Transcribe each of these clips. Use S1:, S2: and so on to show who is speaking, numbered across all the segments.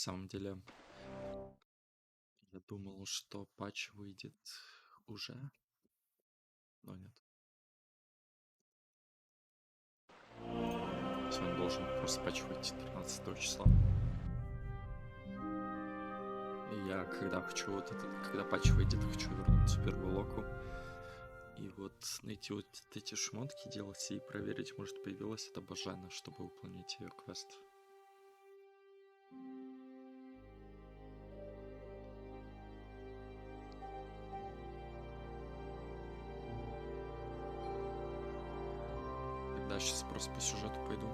S1: самом деле, я думал, что патч выйдет уже, но нет. Сегодня должен просто патч выйти 13 числа. И я когда хочу когда патч выйдет, хочу вернуться в первую локу. И вот найти вот эти шмотки, делать и проверить, может появилась эта Бажена, чтобы выполнить ее квест. Тогда сейчас просто по сюжету пойду.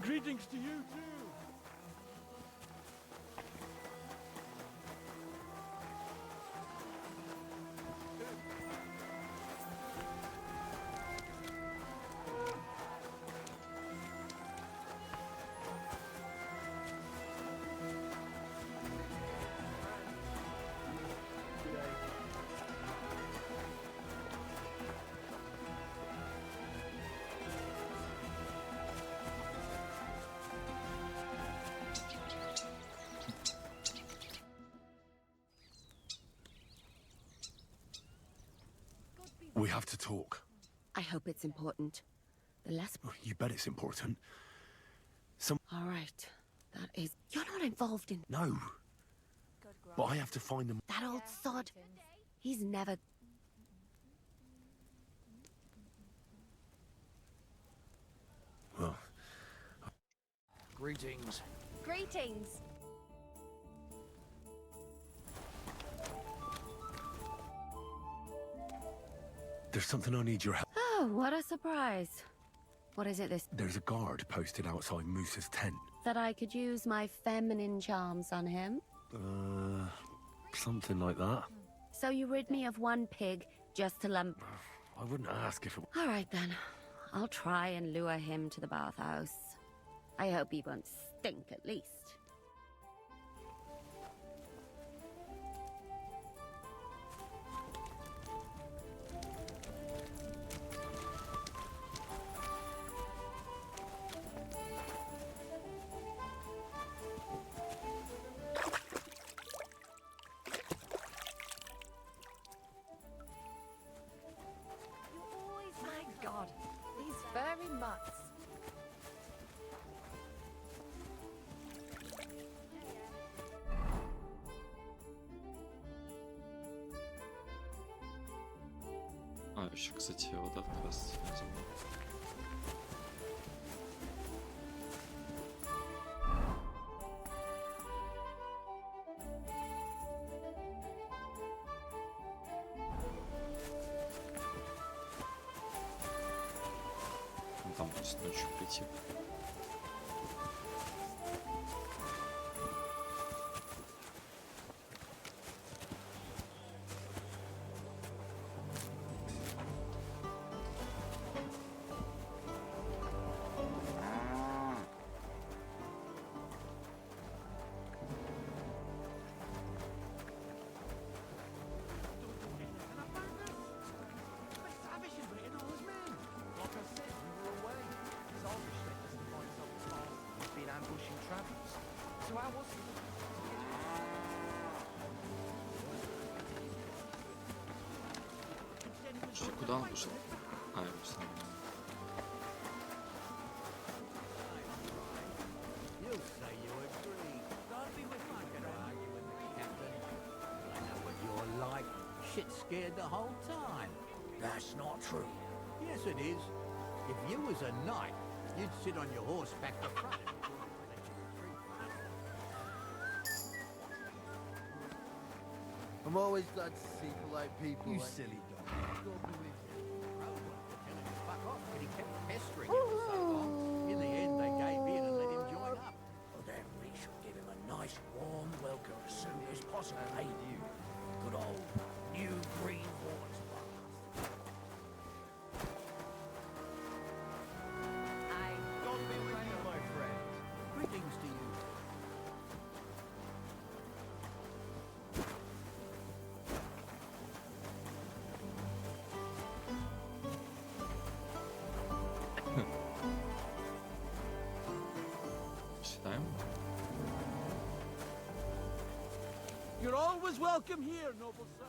S2: Greetings to you too.
S3: We have to talk.
S4: I hope it's important. The less...
S3: You bet it's important.
S4: All right. That is... You're not involved in...
S3: No. But I have to find them.
S4: That old sod. He's never...
S3: Well,
S2: Greetings.
S5: Greetings.
S3: there's something I need your help.
S4: Oh, what a surprise. What is it this...
S3: There's a guard posted outside Moose's tent.
S4: That I could use my feminine charms on him?
S3: Something like that.
S4: So you rid me of one pig just to lump...
S3: I wouldn't ask if it...
S4: All right, then. I'll try and lure him to the bathhouse. I hope he won't stink, at least.
S5: My God, these furry mutts.
S1: А, еще, кстати, вот этот квест я забыл. Ну, там просто ночью прийти. Что, куда он ушел? А, я просто...
S2: You say you agree. Don't be with me to argue with me, Captain. I know what you're like. Shit scared the whole time. That's not true. Yes, it is. If you was a knight, you'd sit on your horse back to front. Let you retreat.
S6: I'm always glad to see polite people.
S2: You
S6: like
S2: silly dog. God be with you. Crowd wanted to tell him to fuck off, but he kept pestering him for so long. In the end, they gave in and let him join up. Well, then we should give him a nice warm welcome as soon as possible. Hey, you. Good old New Green Waters Bath. God be with you, my friend. Greetings to you.
S1: Читаем.
S6: You're always welcome here, noble sir.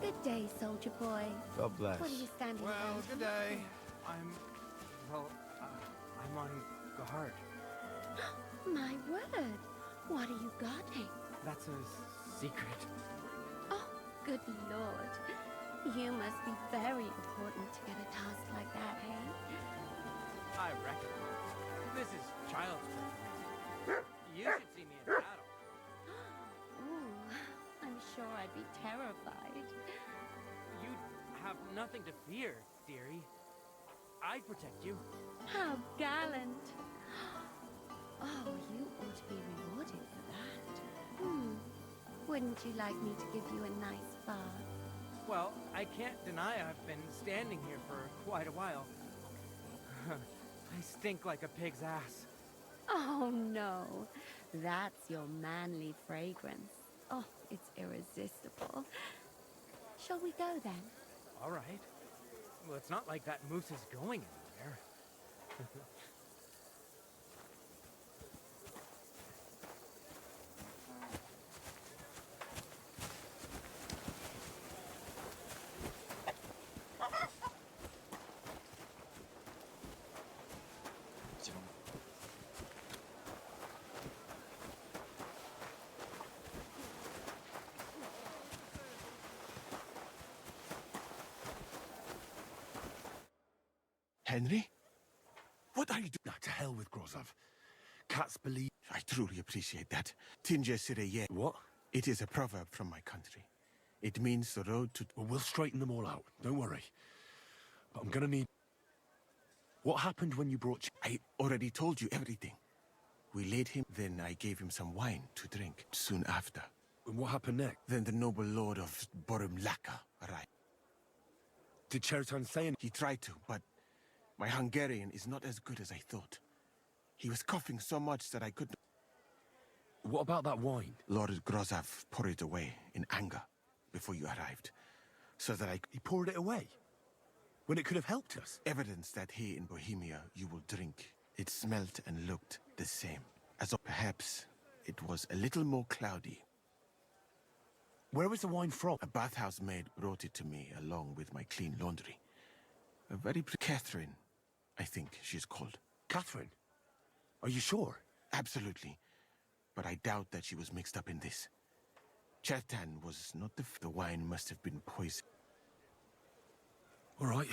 S4: Good day, soldier boy.
S3: God bless.
S4: What are you standing
S7: Well,
S4: around
S7: good
S4: for?
S7: day. I'm on guard.
S4: My word. What are you guarding?
S7: That's a secret.
S4: Oh, good lord. You must be very important to get a task like that, eh?
S7: I reckon. This is child's play. You should see me in battle.
S4: Ooh, I'm sure I'd be terrified.
S7: You'd have nothing to fear, dearie. I'd protect you.
S4: How gallant. Oh, you ought to be rewarded for that. Wouldn't you like me to give you a nice bath?
S7: Well, I can't deny I've been standing here for quite a while. I stink like a pig's ass.
S4: Oh, no. That's your manly fragrance. Oh, it's irresistible. Shall we go then?
S7: All right. Well, it's not like that moose is going anywhere.
S1: Идем.
S3: Henry? What are you doing? Nah, to hell with Grozov. Cats believe... I truly appreciate that. Tinja Sireye. What? It is a proverb from my country. It means the road to... Well, we'll straighten them all out. Don't worry. But I'm gonna need... What happened when you brought... I already told you everything. We laid him, then I gave him some wine to drink. Soon after. And what happened next? Then the noble lord of Borumlaka arrived. Did Chertan say anything? He tried to, but my Hungarian is not as good as I thought. He was coughing so much that I couldn't... What about that wine? Lord Grozov poured it away in anger before you arrived. So that I... He poured it away? When it could have helped us? Evidence that here in Bohemia you will drink. It smelt and looked the same. As though perhaps it was a little more cloudy. Where was the wine from? A bathhouse maid brought it to me along with my clean laundry. A very Catherine, I think she's called. Catherine? Are you sure? Absolutely. But I doubt that she was mixed up in this. Chertan was not the wine must have been poisoned. All right.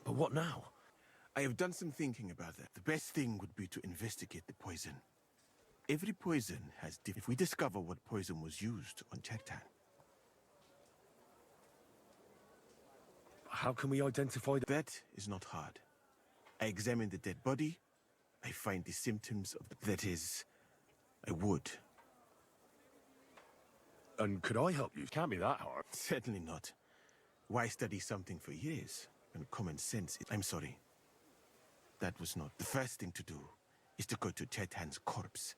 S3: But what now? I have done some thinking about that. The best thing would be to investigate the poison. Every poison has... If we discover what poison was used on Chertan... How can we identify that? Is not hard. I examine the dead body. I find the symptoms of that is... I would. And could I help you? Can't be that hard. Certainly not. Why study something for years when common sense is... I'm sorry. That was not... The first thing to do is to go to Chertan's corpse.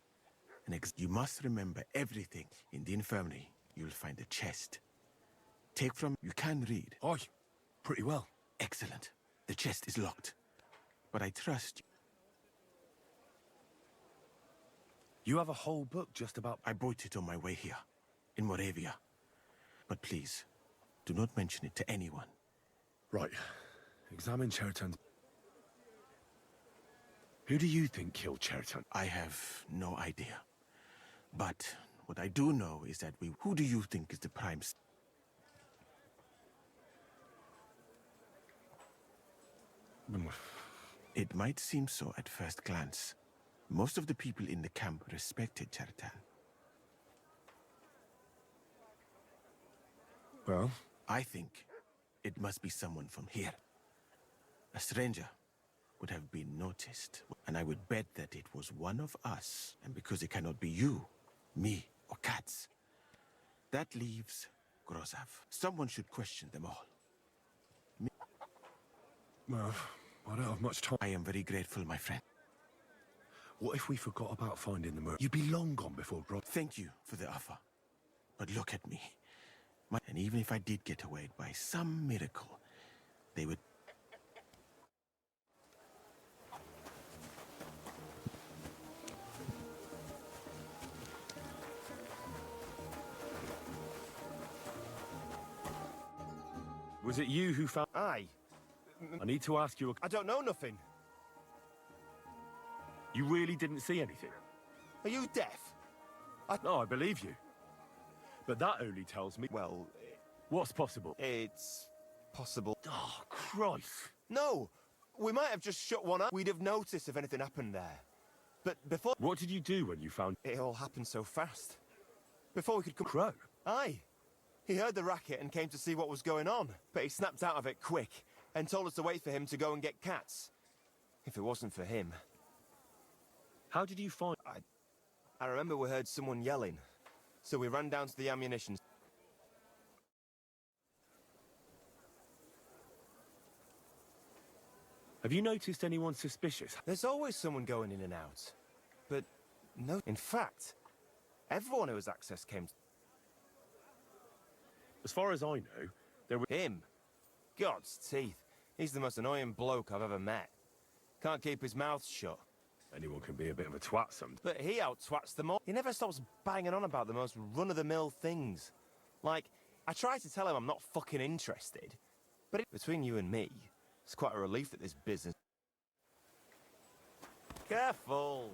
S3: And you must remember everything. In the infirmary, you'll find a chest. Take from... You can read. Oh, pretty well. Excellent. The chest is locked. But I trust you. You have a whole book just about... I bought it on my way here, in Moravia. But please, do not mention it to anyone. Right. Examine Chertan. Who do you think killed Chertan? I have no idea. But what I do know is that we... Who do you think is the prime... It might seem so at first glance. Most of the people in the camp respected Chertan.
S8: Well?
S3: I think it must be someone from here. A stranger would have been noticed, and I would bet that it was one of us. And because it cannot be you, me, or Katz, that leaves Grozav. Someone should question them all.
S8: Well, I don't have much time.
S3: I am very grateful, my friend.
S8: What if we forgot about finding the murder? You'd be long gone before Grozav.
S3: Thank you for the offer. But look at me. And even if I did get away by some miracle, they would...
S8: Was it you who found...
S9: Aye.
S8: I need to ask you a...
S9: I don't know nothing.
S8: You really didn't see anything?
S9: Are you deaf?
S8: No, I believe you. But that only tells me...
S9: Well,
S8: What's possible?
S9: it's possible.
S8: Oh, Christ.
S9: No! We might have just shut one eye. We'd have noticed if anything happened there. But before...
S8: What did you do when you found...
S9: It all happened so fast. Before we could come...
S8: Crow?
S9: Aye. He heard the racket and came to see what was going on. But he snapped out of it quick and told us to wait for him to go and get Cats. If it wasn't for him...
S8: How did you find...
S9: I remember we heard someone yelling. So we ran down to the ammunition.
S8: Have you noticed anyone suspicious?
S9: There's always someone going in and out. But no... In fact, everyone who has access came...
S8: As far as I know, there were...
S9: Him? God's teeth. He's the most annoying bloke I've ever met. Can't keep his mouth shut.
S8: Anyone can be a bit of a twat sometimes.
S9: But he out-twats them all. He never stops banging on about the most run-of-the-mill things. Like, I try to tell him I'm not fucking interested. But between you and me, it's quite a relief that this business... Careful!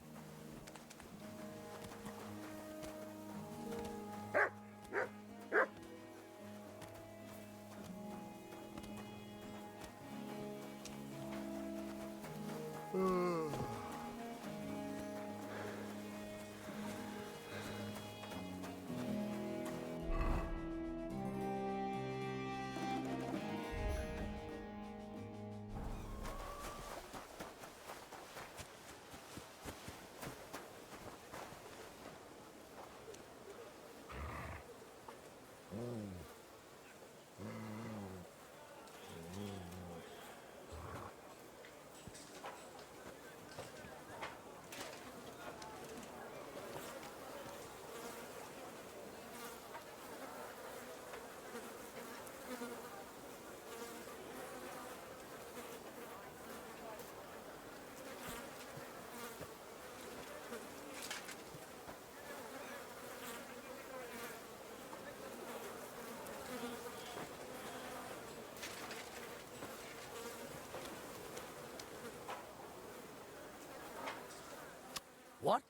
S2: What?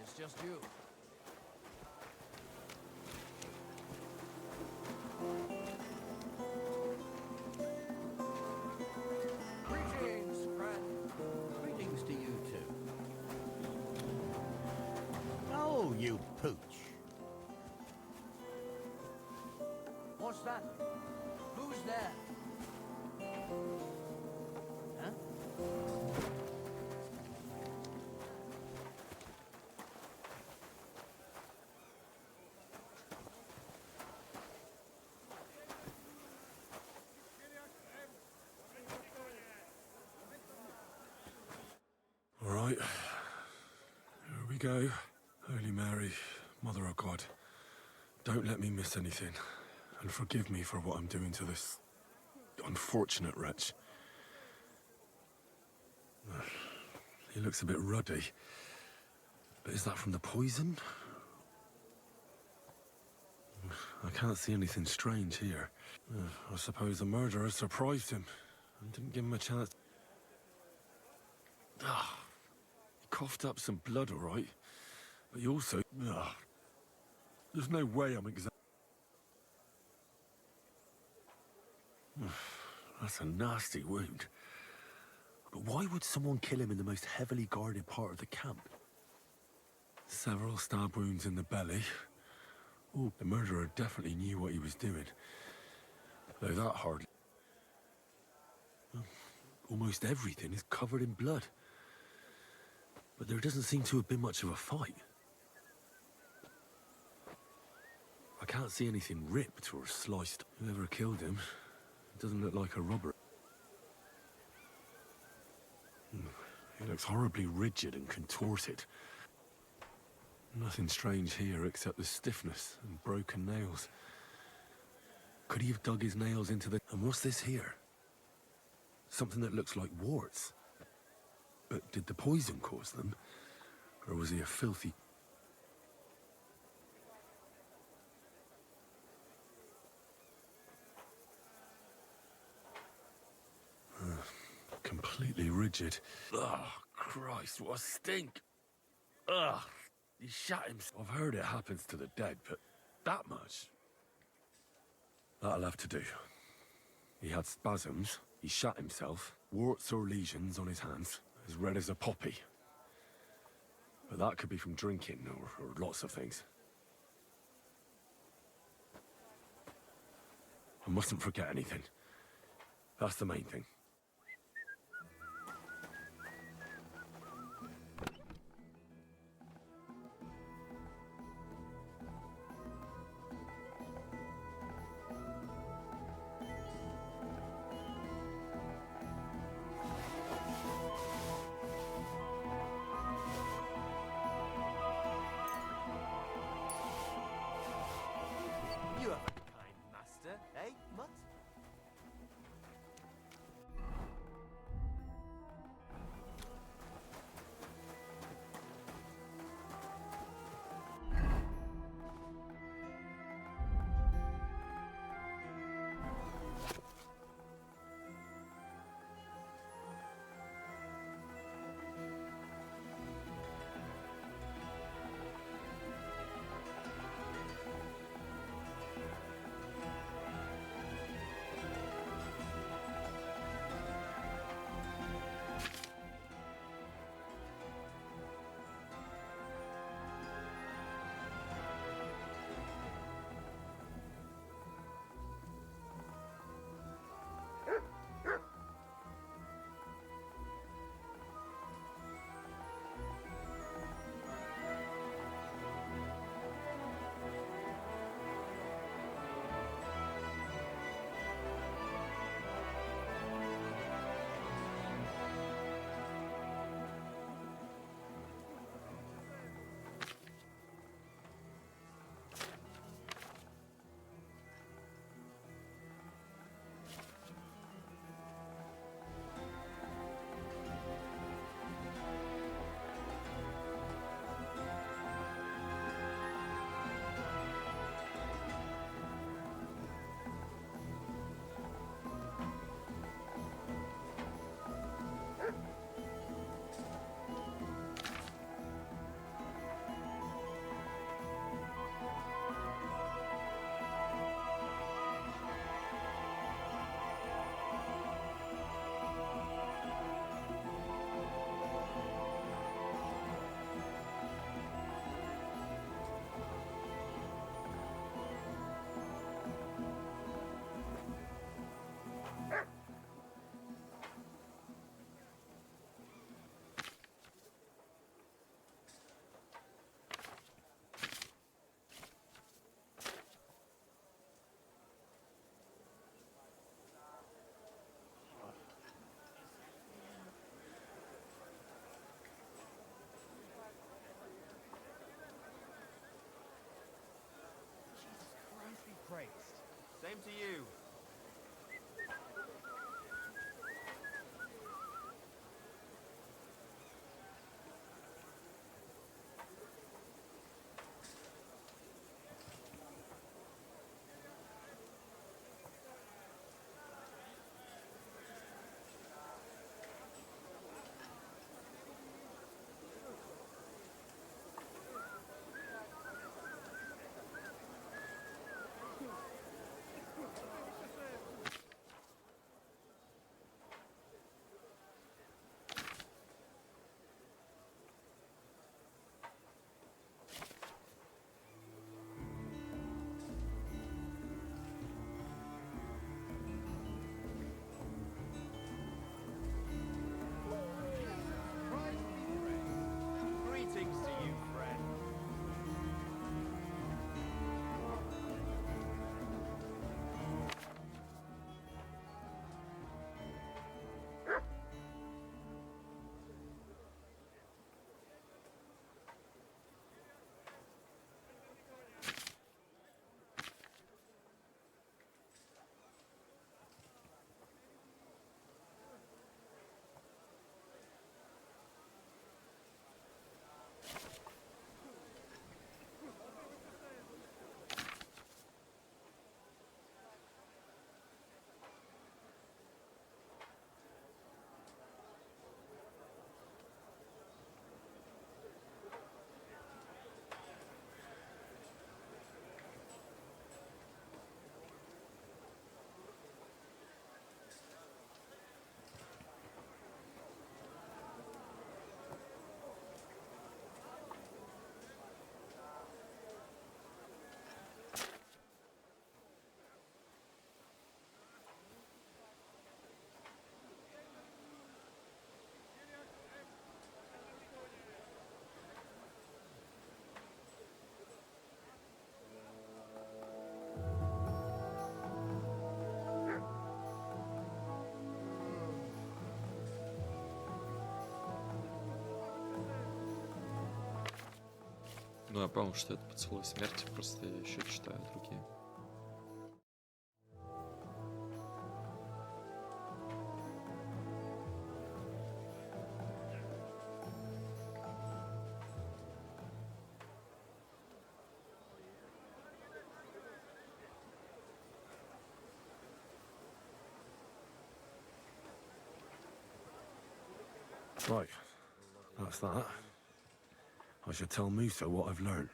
S2: It's just you. Greetings, friend. Greetings to you, too. Oh, you pooch. What's that? Who's there? Huh?
S8: All right. Here we go. Holy Mary, Mother of God, don't let me miss anything. And forgive me for what I'm doing to this unfortunate wretch. He looks a bit ruddy. But is that from the poison? I can't see anything strange here. I suppose the murderer surprised him and didn't give him a chance. He coughed up some blood, all right. But he also... there's no way I'm That's a nasty wound. But why would someone kill him in the most heavily guarded part of the camp? Several stab wounds in the belly. Oh, the murderer definitely knew what he was doing. Though that hardly... Almost everything is covered in blood. But there doesn't seem to have been much of a fight. I can't see anything ripped or sliced. Whoever killed him doesn't look like a robber. He looks horribly rigid and contorted. Nothing strange here except the stiffness and broken nails. Could he have dug his nails into the... And what's this here? Something that looks like warts. But did the poison cause them? Or was he a filthy... Completely rigid. Ugh, Christ, what a stink! Ugh, he shot himself. I've heard it happens to the dead, but that much? That'll have to do. He had spasms, he shot himself, warts or lesions on his hands, as red as a poppy. But that could be from drinking, or lots of things. I mustn't forget anything. That's the main thing.
S9: You have a kind master, eh, Mutt? Same to you.
S1: Ну, я помню, что это поцелуй смерти, просто я еще читаю другие.
S8: Right, that's that. I should tell Musa what I've learned.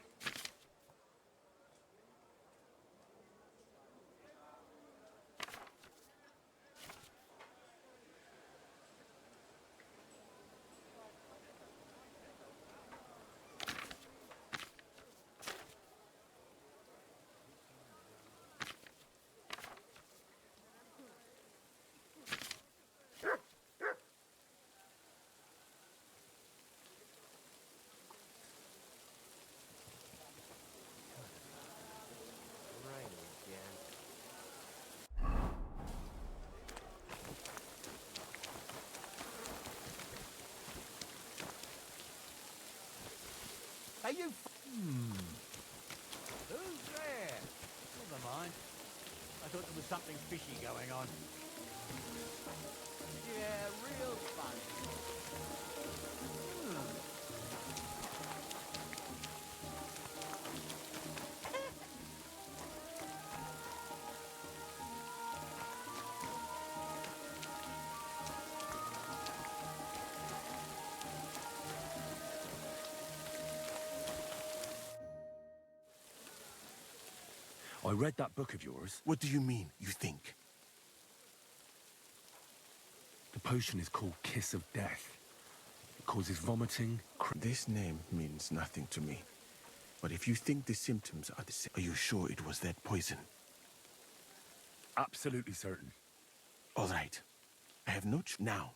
S9: Rain again.
S2: Are you? Who's there? Never mind. I thought there was something fishy going on. Yeah, real fun.
S8: I read that book of yours.
S3: What do you mean, you think?
S8: The potion is called Kiss of Death. It causes vomiting.
S3: This name means nothing to me. But if you think the symptoms are the same, are you sure it was that poison?
S8: Absolutely certain.
S3: All right. I have no now.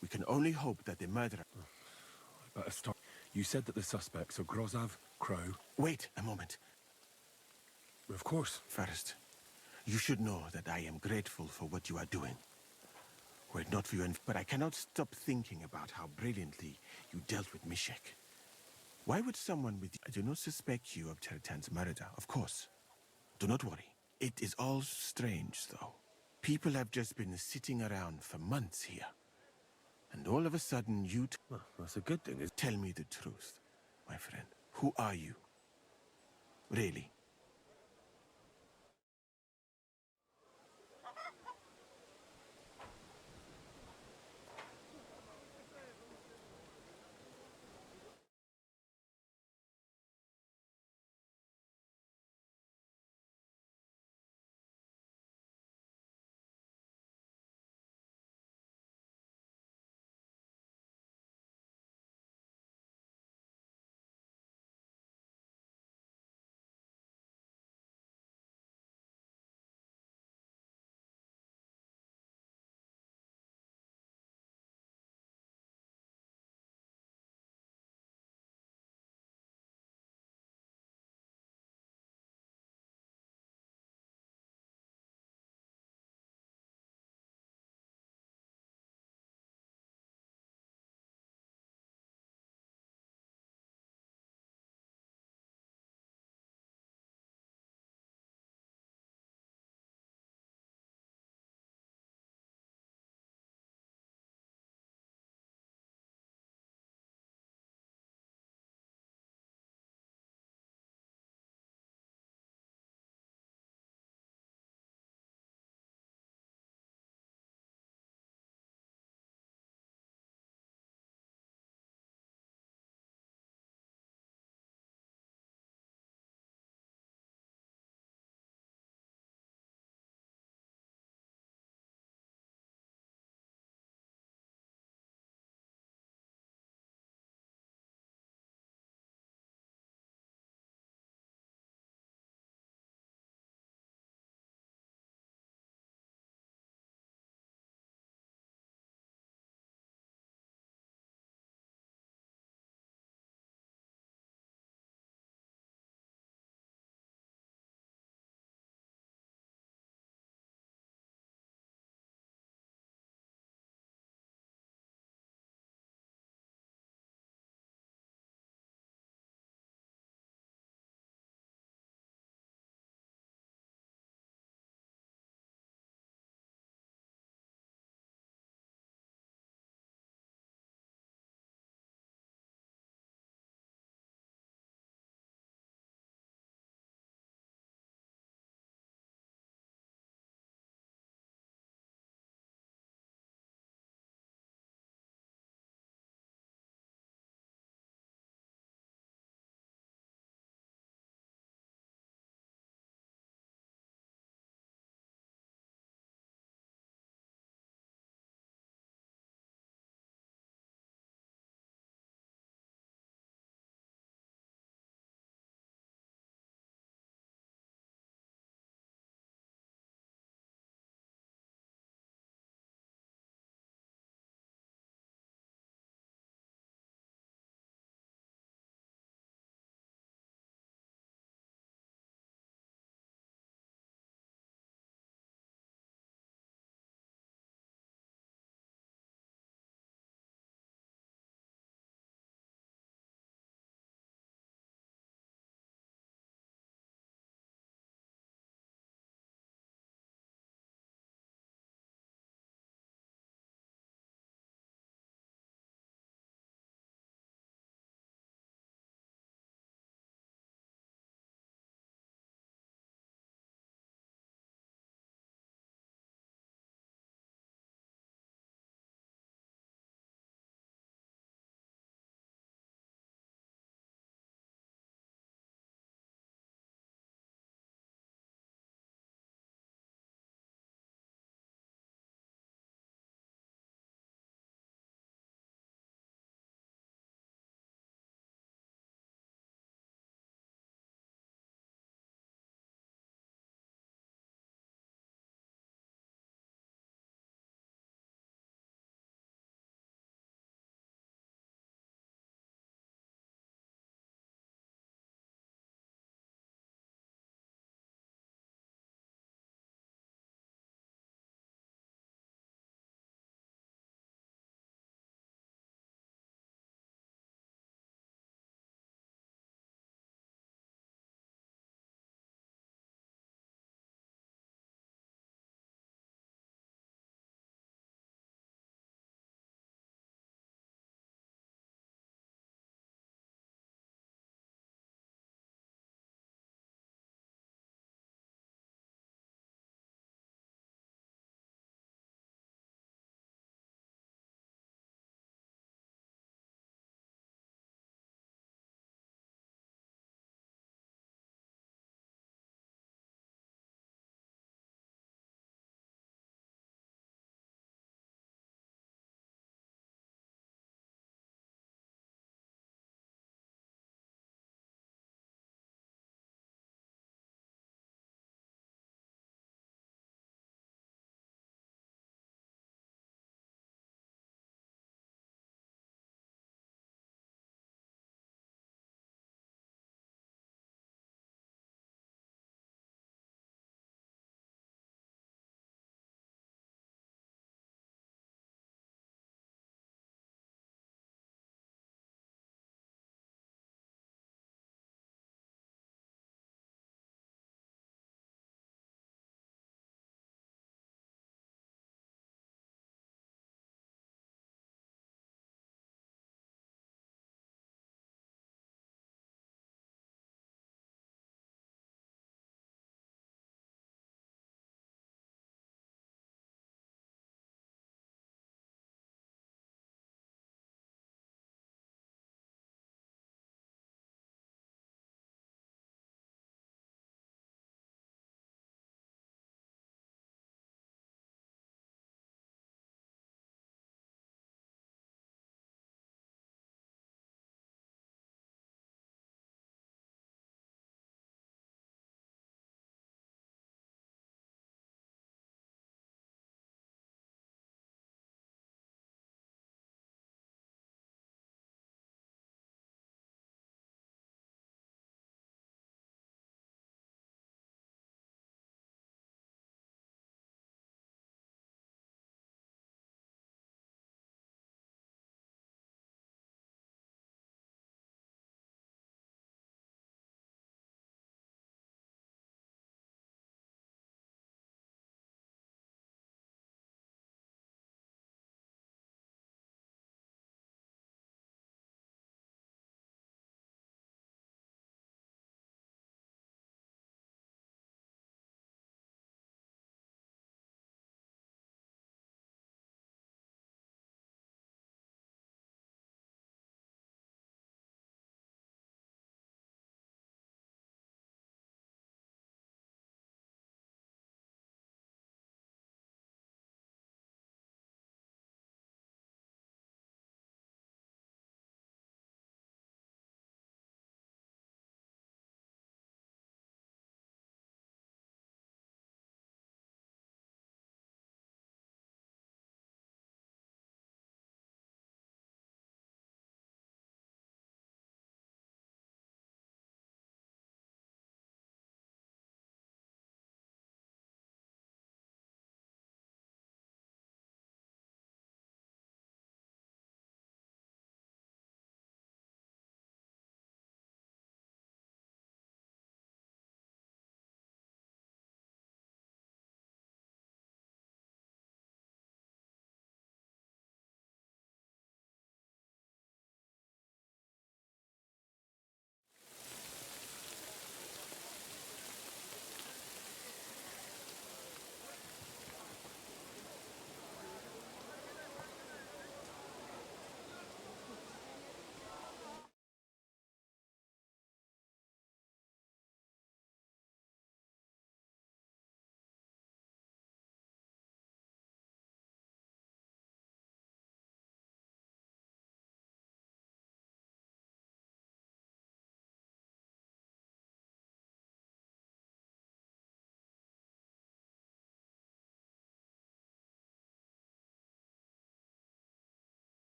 S3: We can only hope that the murderer...
S8: Better start. You said that the suspects are Grozav, Crow.
S3: Wait a moment.
S8: Of course.
S3: First, you should know that I am grateful for what you are doing. Were it not for you, but I cannot stop thinking about how brilliantly you dealt with Mishek. Why would someone with... I do not suspect you of Teritan's murder, of course. Do not worry. It is all strange, though. People have just been sitting around for months here. And all of a sudden, you...
S8: Well, that's a good thing.
S3: Tell me the truth, my friend. Who are you? Really?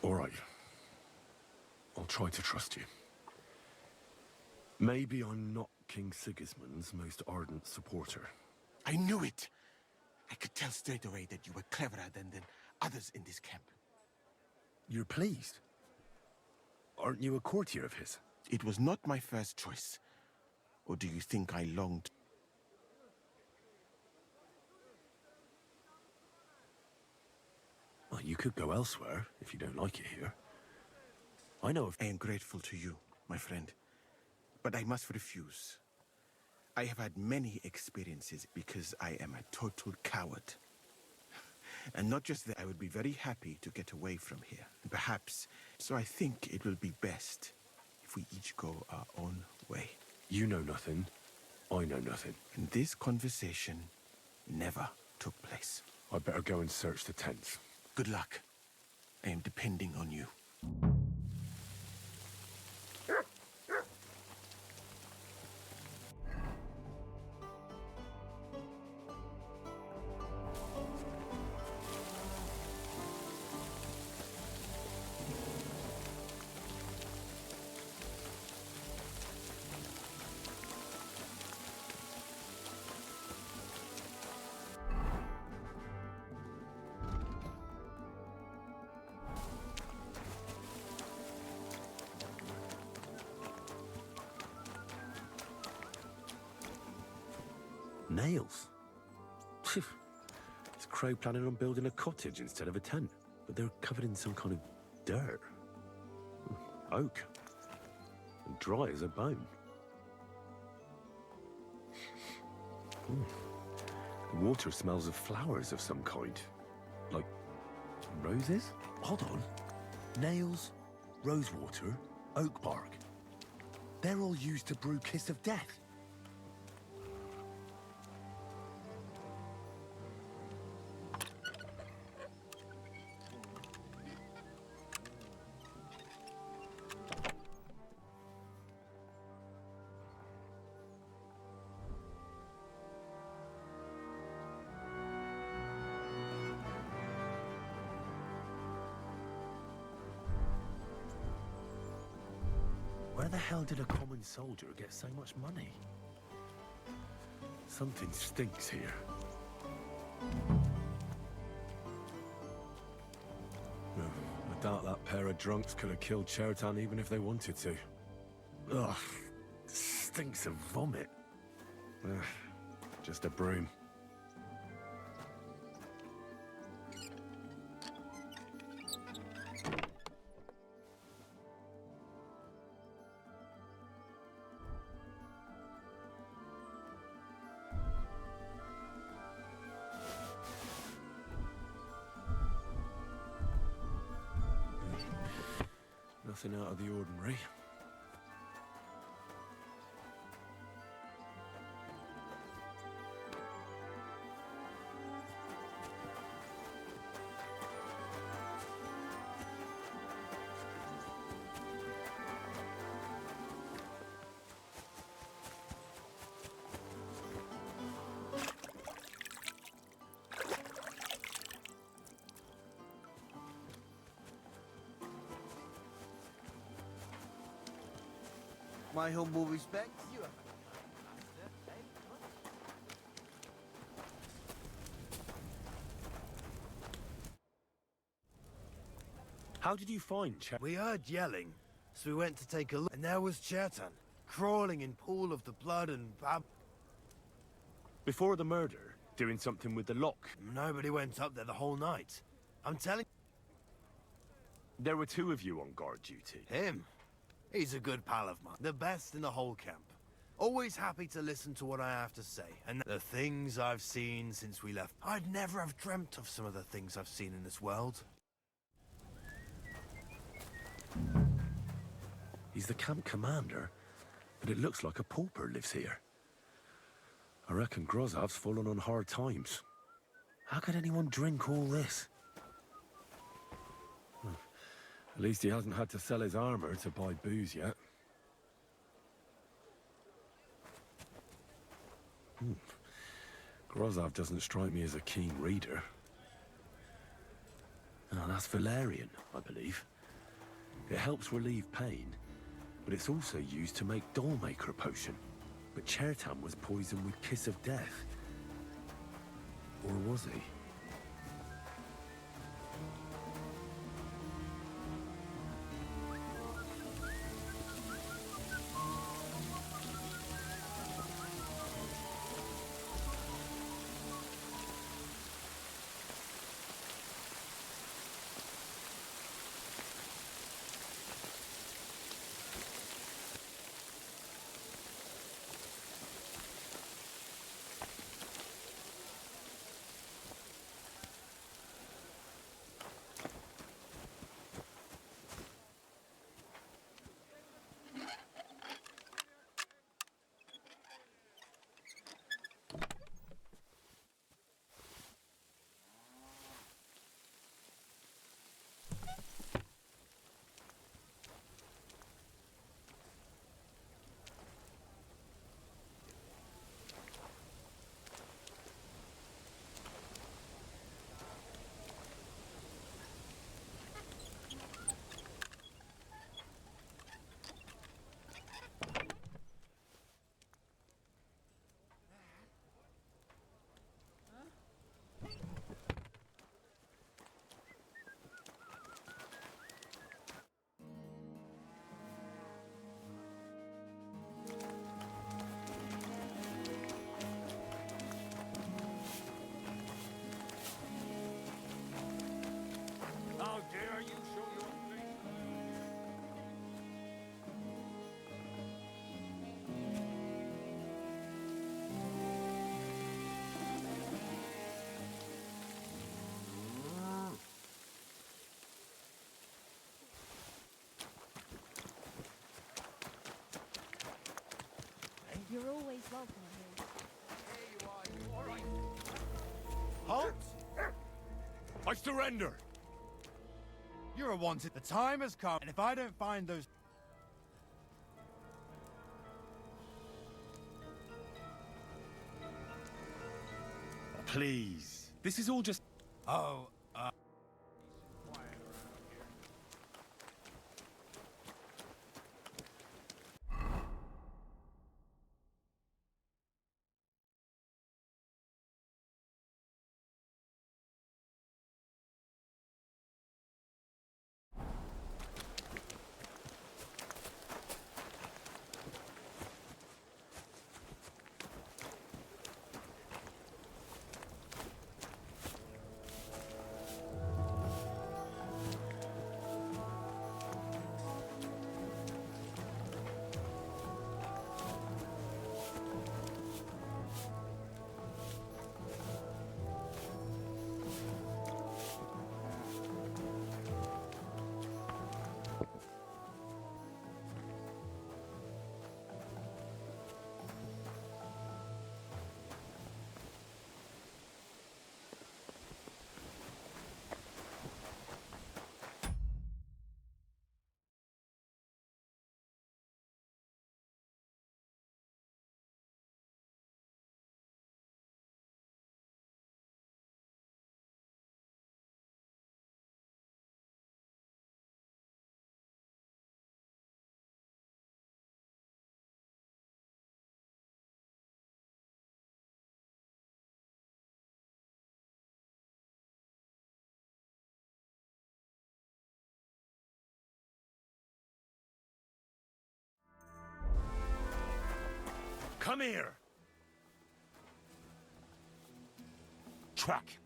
S8: All right. I'll try to trust you. Maybe I'm not King Sigismund's most ardent supporter.
S3: I knew it! I could tell straight away that you were cleverer than others in this camp.
S8: You're pleased? Aren't you a courtier of his?
S3: It was not my first choice. Or do you think I longed?
S8: Well, you could go elsewhere if you don't like it here. I know of...
S3: I am grateful to you, my friend. But I must refuse. I have had many experiences because I am a total coward. And not just that, I would be very happy to get away from here. Perhaps. So I think it will be best if we each go our own way.
S8: You know nothing. I know nothing.
S3: And this conversation never took place.
S8: I better go and search the tents.
S3: Good luck. I am depending on you.
S8: Nails? Is Crow planning on building a cottage instead of a tent? But they're covered in some kind of dirt. Oak. And dry as a bone. The water smells of flowers of some kind. Like roses?
S10: Hold on. Nails, rosewater, oak bark. They're all used to brew Kiss of Death. Where the hell did a common soldier get so much money?
S8: Something stinks here. I doubt that pair of drunks could have killed Chertan even if they wanted to. Ugh, stinks of vomit. Ugh, just a broom. Nothing out of the ordinary.
S6: My humble respects. You have
S8: How did you find Cher?
S10: We heard yelling, so we went to take a look, and there was Chertan, crawling in pool of the blood and
S8: Before the murder, doing something with the lock.
S10: Nobody went up there the whole night. I'm telling
S8: There were two of you on guard duty.
S10: him. He's a good pal of mine. The best in the whole camp. Always happy to listen to what I have to say. And the things I've seen since we left. I'd never have dreamt of some of the things I've seen in this world.
S8: He's the camp commander, but it looks like a pauper lives here. I reckon Grozov's fallen on hard times. How could anyone drink all this? At least he hasn't had to sell his armor to buy booze yet. Grozov doesn't strike me as a keen reader. Oh, that's Valerian, I believe. It helps relieve pain, but it's also used to make Dollmaker potion. But Chertam was poisoned with Kiss of Death. Or was he?
S2: How dare you show your face?
S5: You're always welcome here.
S10: Halt!
S8: I surrender!
S10: You're a wanted. The time has come, and if I don't find those...
S8: Please. This is all just...
S10: Oh,
S8: Come here! Track.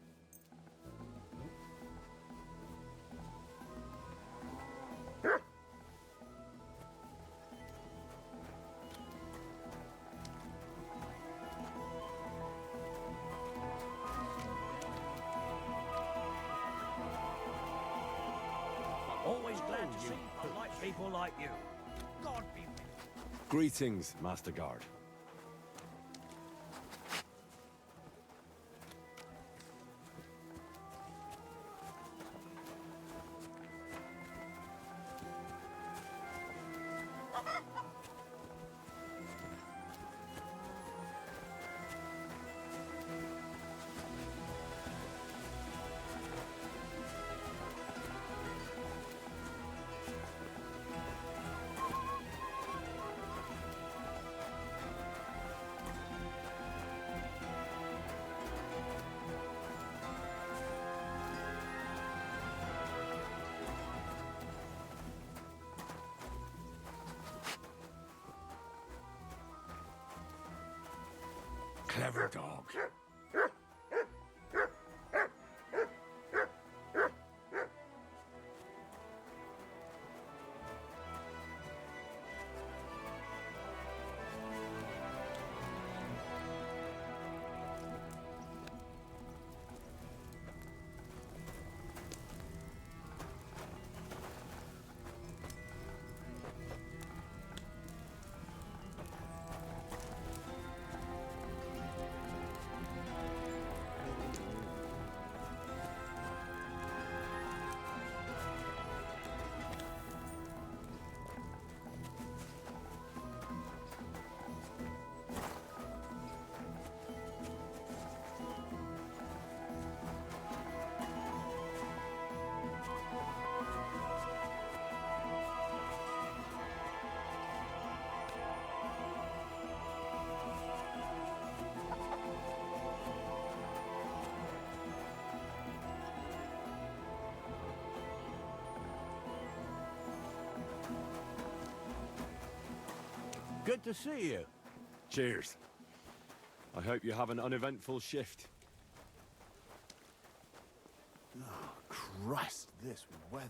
S2: Always glad to see polite people like you. God be with you.
S8: Greetings, Master Guard.
S10: Clever dog. Good to see you.
S8: Cheers. I hope you have an uneventful shift.
S10: Oh, Christ, this weather.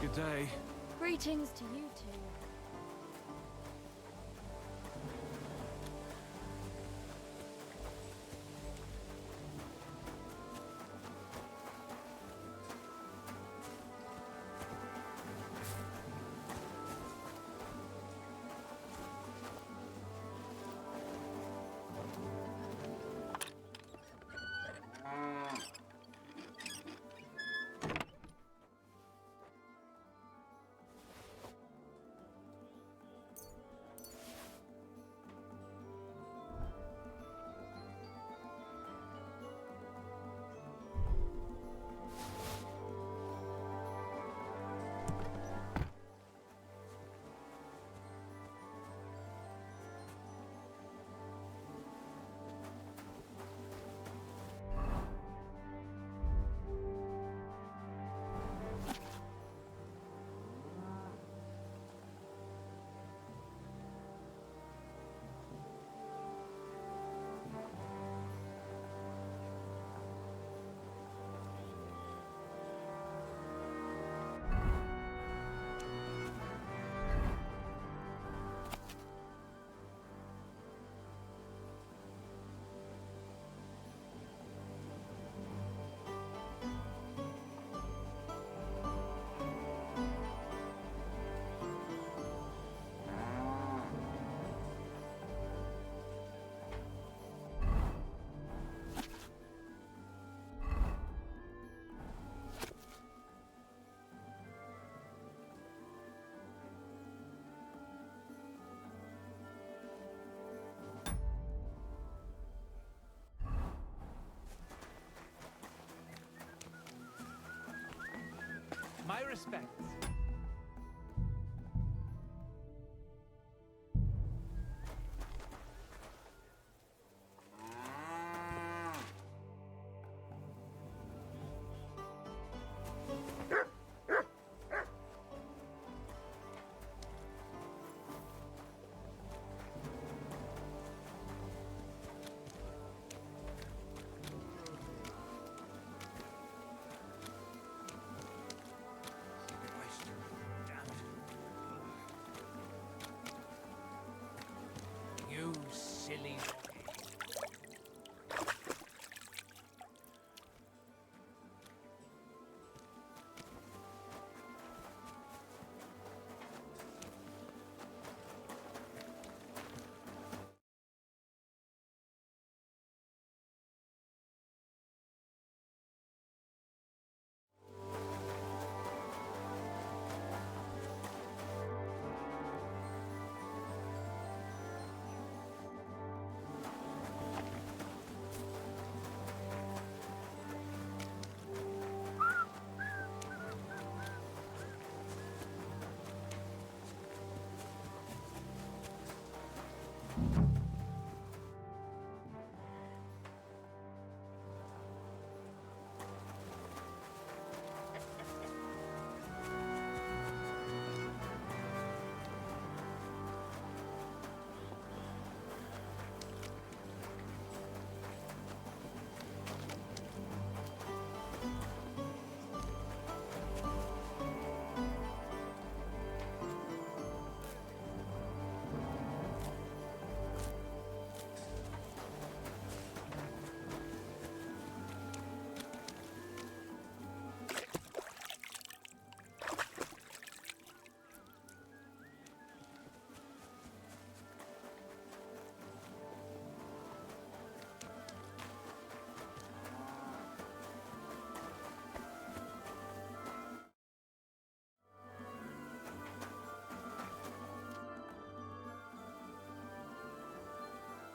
S8: Good day.
S5: Greetings to you two.
S7: respects. You silly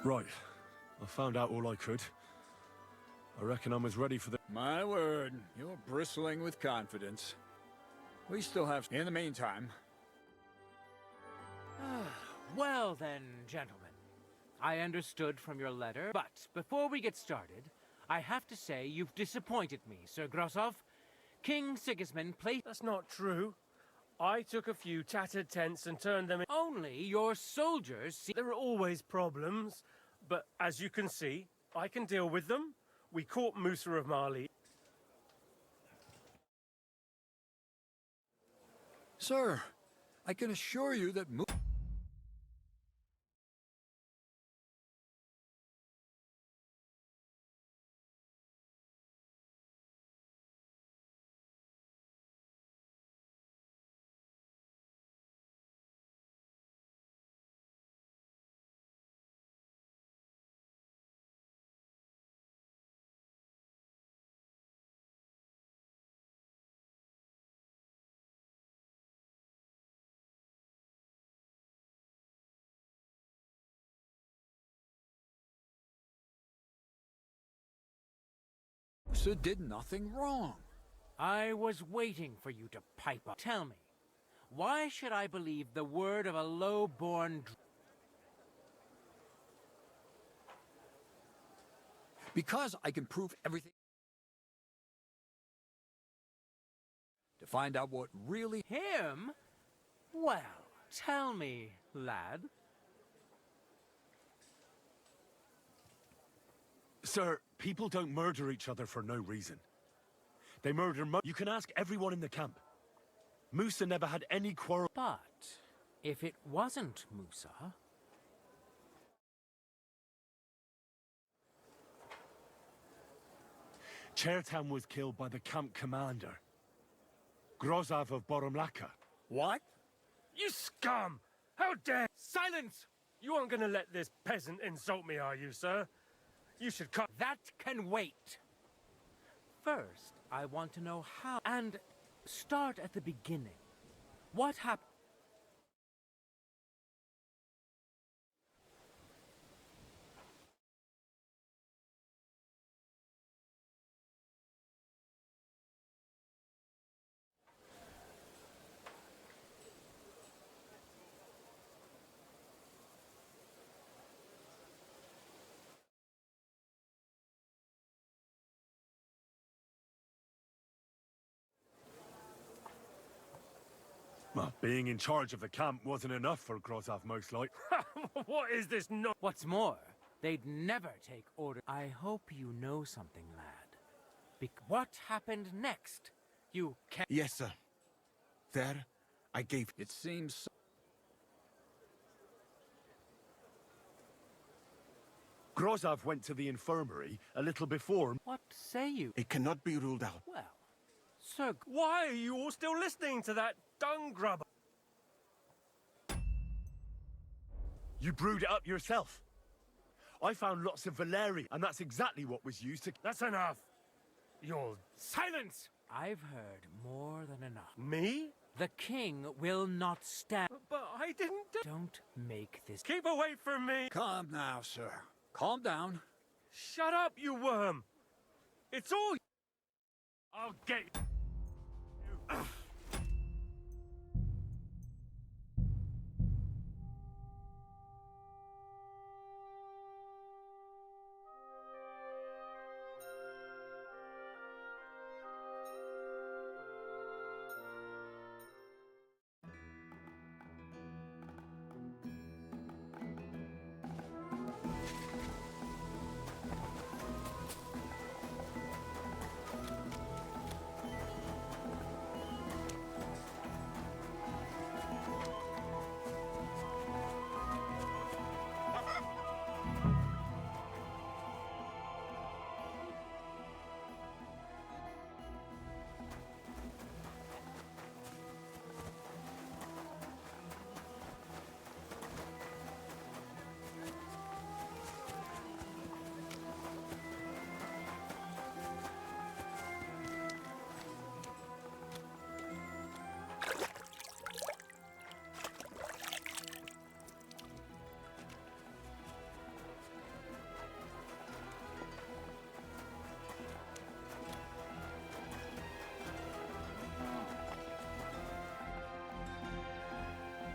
S8: Right. I found out all I could. I reckon I'm as ready for the...
S11: My word, you're bristling with confidence. We still have... In the meantime...
S7: Well then, gentlemen. I understood from your letter, but before we get started, I have to say you've disappointed me, Sir Grosov. King Sigismund placed...
S12: That's not true. I took a few tattered tents and turned them in.
S7: Only your soldiers see...
S12: There are always problems, but as you can see, I can deal with them. We caught Musa of Mali.
S11: Sir, I can assure you that... Musa did nothing wrong.
S7: I was waiting for you to pipe up. Tell me, why should I believe the word of a low-born...
S11: Because I can prove everything. To find out what really...
S7: Him? Well, tell me, lad.
S8: Sir, people don't murder each other for no reason. They murder You can ask everyone in the camp. Musa never had any quarrel...
S7: But if it wasn't Musa...
S8: Chertan was killed by the camp commander, Grozov of Boromlaka.
S12: What? You scum! How dare... Silence! You aren't gonna let this peasant insult me, are you, sir? You should cut...
S7: That can wait. First, I want to know how... And start at the beginning. What happened?
S8: Well, being in charge of the camp wasn't enough for Grozov, most like.
S12: What is this no—
S7: What's more, they'd never take orders. I hope you know something, lad. What happened next? You can't—
S3: Yes, sir. There, I gave...
S11: It seems...
S8: Grozov went to the infirmary a little before.
S7: What say you?
S3: It cannot be ruled out.
S7: Well, Sir...
S12: Why are you all still listening to that dung grubber?
S8: You brewed it up yourself. I found lots of Valeri, and that's exactly what was used to...
S12: That's enough. You're...
S7: Silence! I've heard more than enough.
S12: Me?
S7: The king will not stand...
S12: But I didn't do...
S7: Don't make this...
S12: Keep away from me!
S11: Calm now, sir. Calm down.
S12: Shut up, you worm! It's all... I'll get you.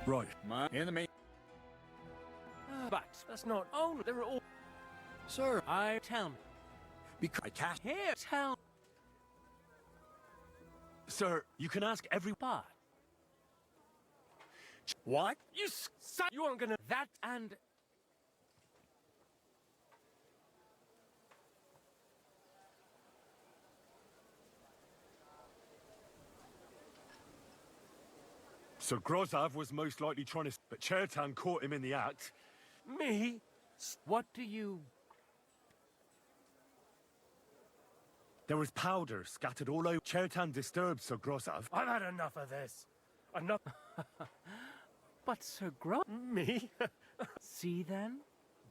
S8: Right.
S11: In the main...
S12: But that's not only... They're all...
S11: Sir,
S7: I tell me.
S11: because I cast...
S7: Here, tell...
S8: Sir, you can ask every...
S7: But...
S11: What?
S12: You aren't gonna...
S7: That and...
S8: So Grozov was most likely trying to... But Chertan caught him in the act.
S12: Me?
S7: What do you...
S8: There was powder scattered all over. Chertan disturbed Sir Grozov.
S12: I've had enough of this. Enough...
S7: But Sir Gro...
S12: Me?
S7: See then?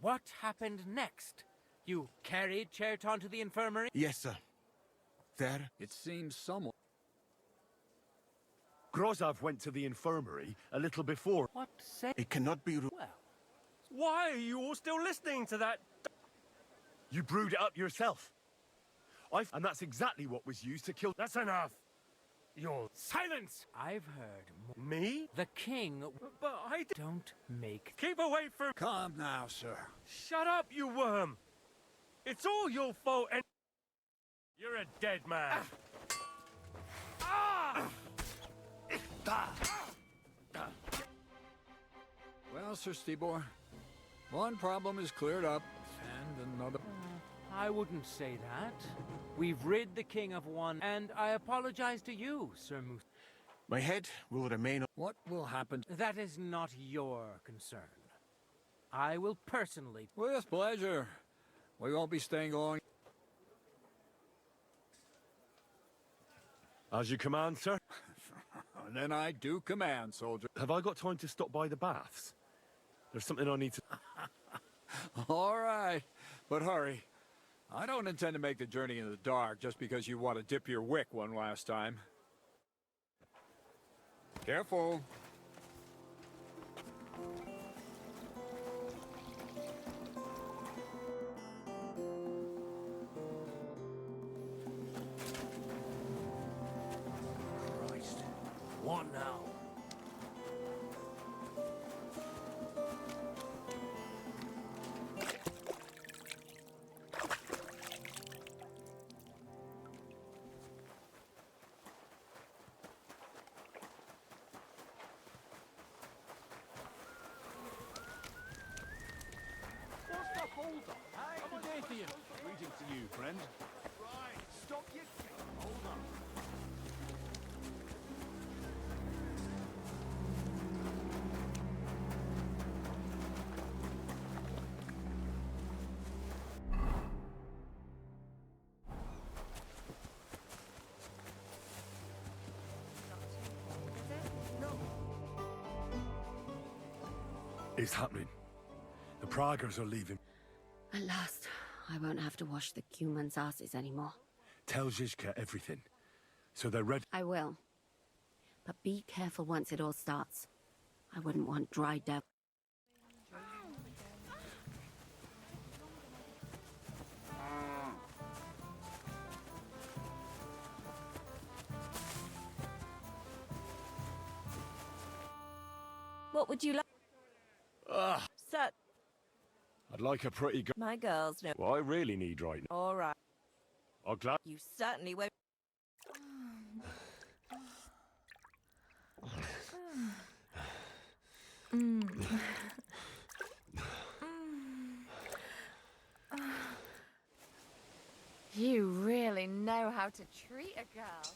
S7: What happened next? You carried Cherton to the infirmary?
S3: Yes, sir. There...
S11: It seems someone...
S8: Grozov went to the infirmary a little before.
S7: What say...
S3: It cannot be ruled...
S7: Well...
S12: Why are you all still listening to that...
S8: You brewed it up yourself. And that's exactly what was used to kill...
S12: That's enough. You're...
S7: Silence! I've heard...
S12: Me?
S7: The king...
S12: But I...
S7: Don't make...
S12: Keep away from...
S11: Calm now, sir.
S12: Shut up, you worm! It's all your fault and... You're a dead man.
S11: Well, Sir Stibor, one problem is cleared up, and another...
S7: I wouldn't say that. We've rid the king of one, and I apologize to you, Sir Moose.
S3: My head will remain...
S11: What will happen?
S7: That is not your concern. I will personally...
S11: With pleasure. We won't be staying long.
S8: As you command, sir.
S11: And then I do command, soldier.
S8: Have I got time to stop by the baths? There's something I need to...
S11: All right, but hurry. I don't intend to make the journey in the dark just because you want to dip your wick one last time. Careful.
S2: Christ. What now?
S11: after you, friend.
S10: Right, stop your... Hold on.
S8: It's happening. The Praggers are leaving.
S4: At last, I won't have to wash the humans' asses anymore.
S8: Tell Zizka everything. So they're ready.
S4: I will. But be careful once it all starts. I wouldn't want dry devil.
S5: What would you like? Sir,
S8: I'd like a pretty girl.
S5: my girls know.
S8: What I really need right now.
S5: All right.
S8: I'll glad.
S5: You certainly won't.
S13: You really know how to treat a girl.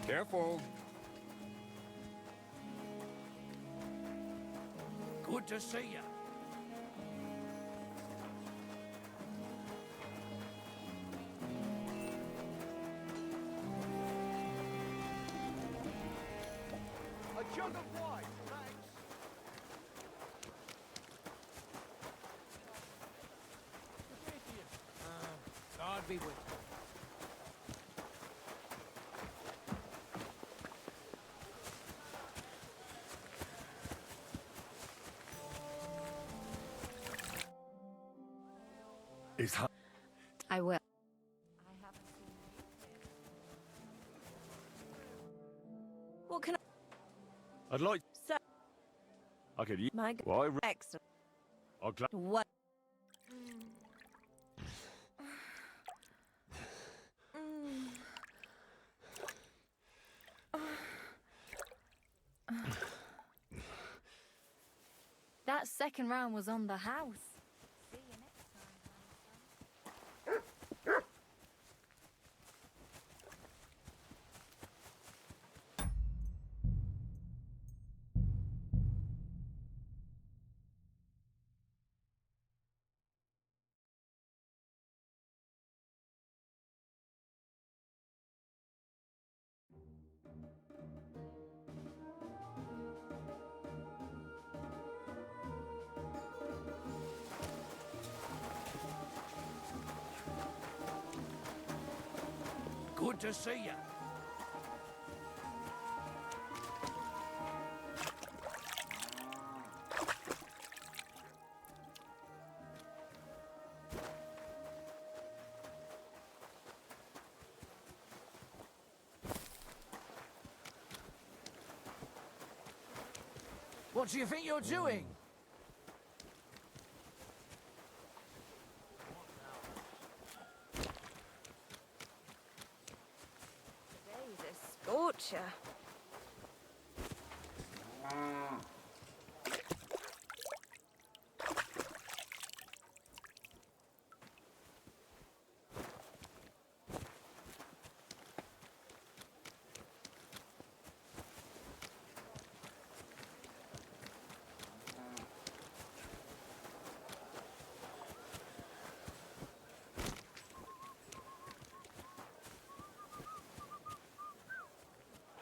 S11: Careful.
S2: Good to see you.
S10: A jug of wine, thanks.
S7: God be with you.
S8: It's happening.
S4: I will.
S5: What can I...
S8: I'd like.
S5: Sir,
S8: I could.
S5: my...
S8: Well,
S5: Excellent.
S8: I'll glad.
S5: What?
S13: That second round was on the house. See you next time, handsome.
S2: Good to see you.
S7: What do you think you're doing?
S5: Today's a scorcher.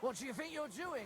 S7: What do you think you're doing?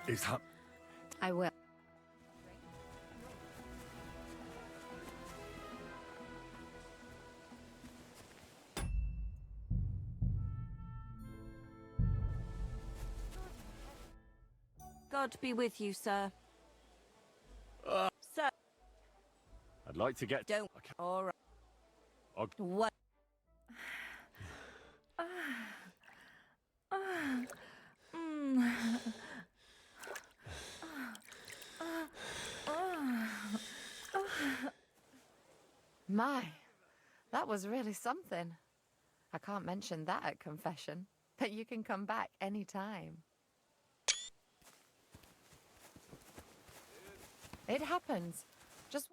S8: Is that...
S13: I will.
S5: God be with you, sir. Sir,
S8: I'd like to get...
S5: don't. All right.
S8: I'll-
S5: What?
S13: My, that was really something. I can't mention that at confession, but you can come back any time. It happens. Just...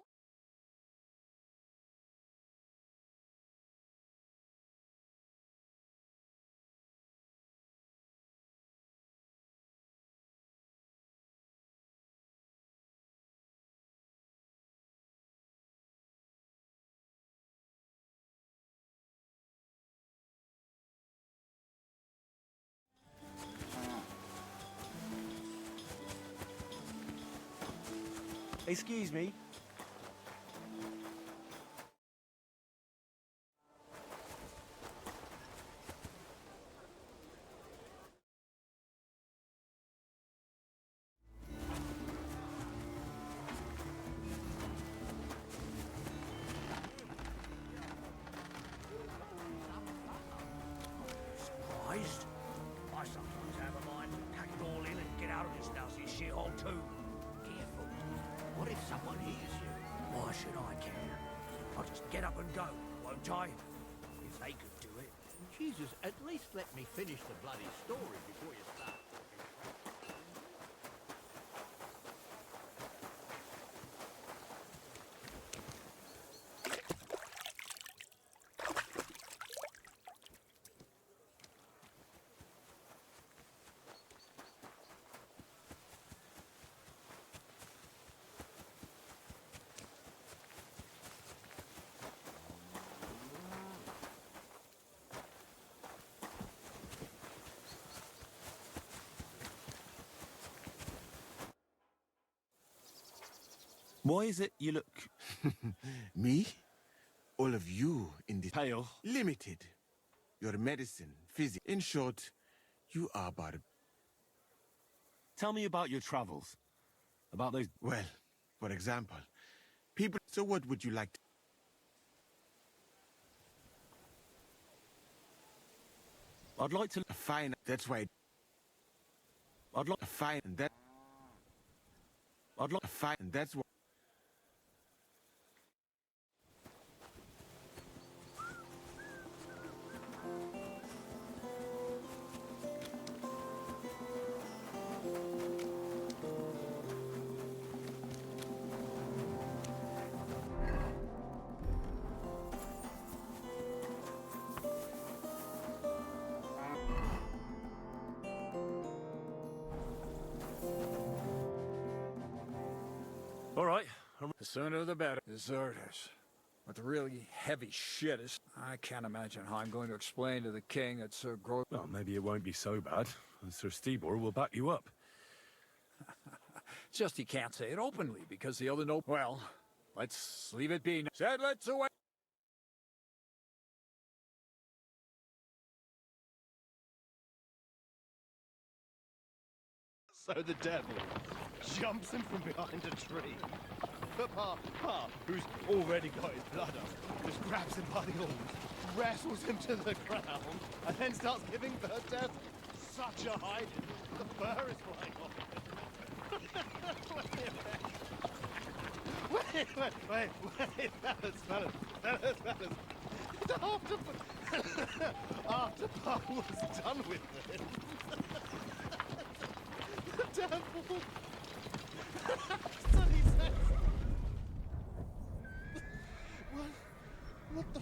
S9: Excuse me.
S2: Surprised? I sometimes have a mind to pack it all in and get out of this lousy shithole too. Careful. What if someone hears you? Why should I care? I'll just get up and go, won't I? If they could do it. Jesus, at least let me finish the bloody story before you start.
S9: Why is it you look...
S3: Me? All of you in the
S8: Pale.
S3: limited. Your medicine, physics. In short, you are
S8: Tell me about your travels. About those...
S3: well, for example, people. So what would you like to...
S8: I'd like to...
S3: Fine, that's why...
S8: I'd like...
S3: Fine, and that...
S8: I'd like...
S3: Fine, and that's why...
S8: All right.
S11: The sooner the better. Deserters. With the really heavy shit is... I can't imagine how I'm going to explain to the king that Sir Gro...
S8: Well, maybe it won't be so bad. And Sir Stibor will back you up.
S11: Just he can't say it openly because the other no... Well, let's leave it be. Said let's away.
S14: So the devil jumps him from behind a tree. But Pa, who's already got his blood up, just grabs him by the horns, wrestles him to the ground, and then starts giving birth to such a hiding. The fur is flying off. Wait, fellas. After Pa was done with it, the devil... So he says... What the...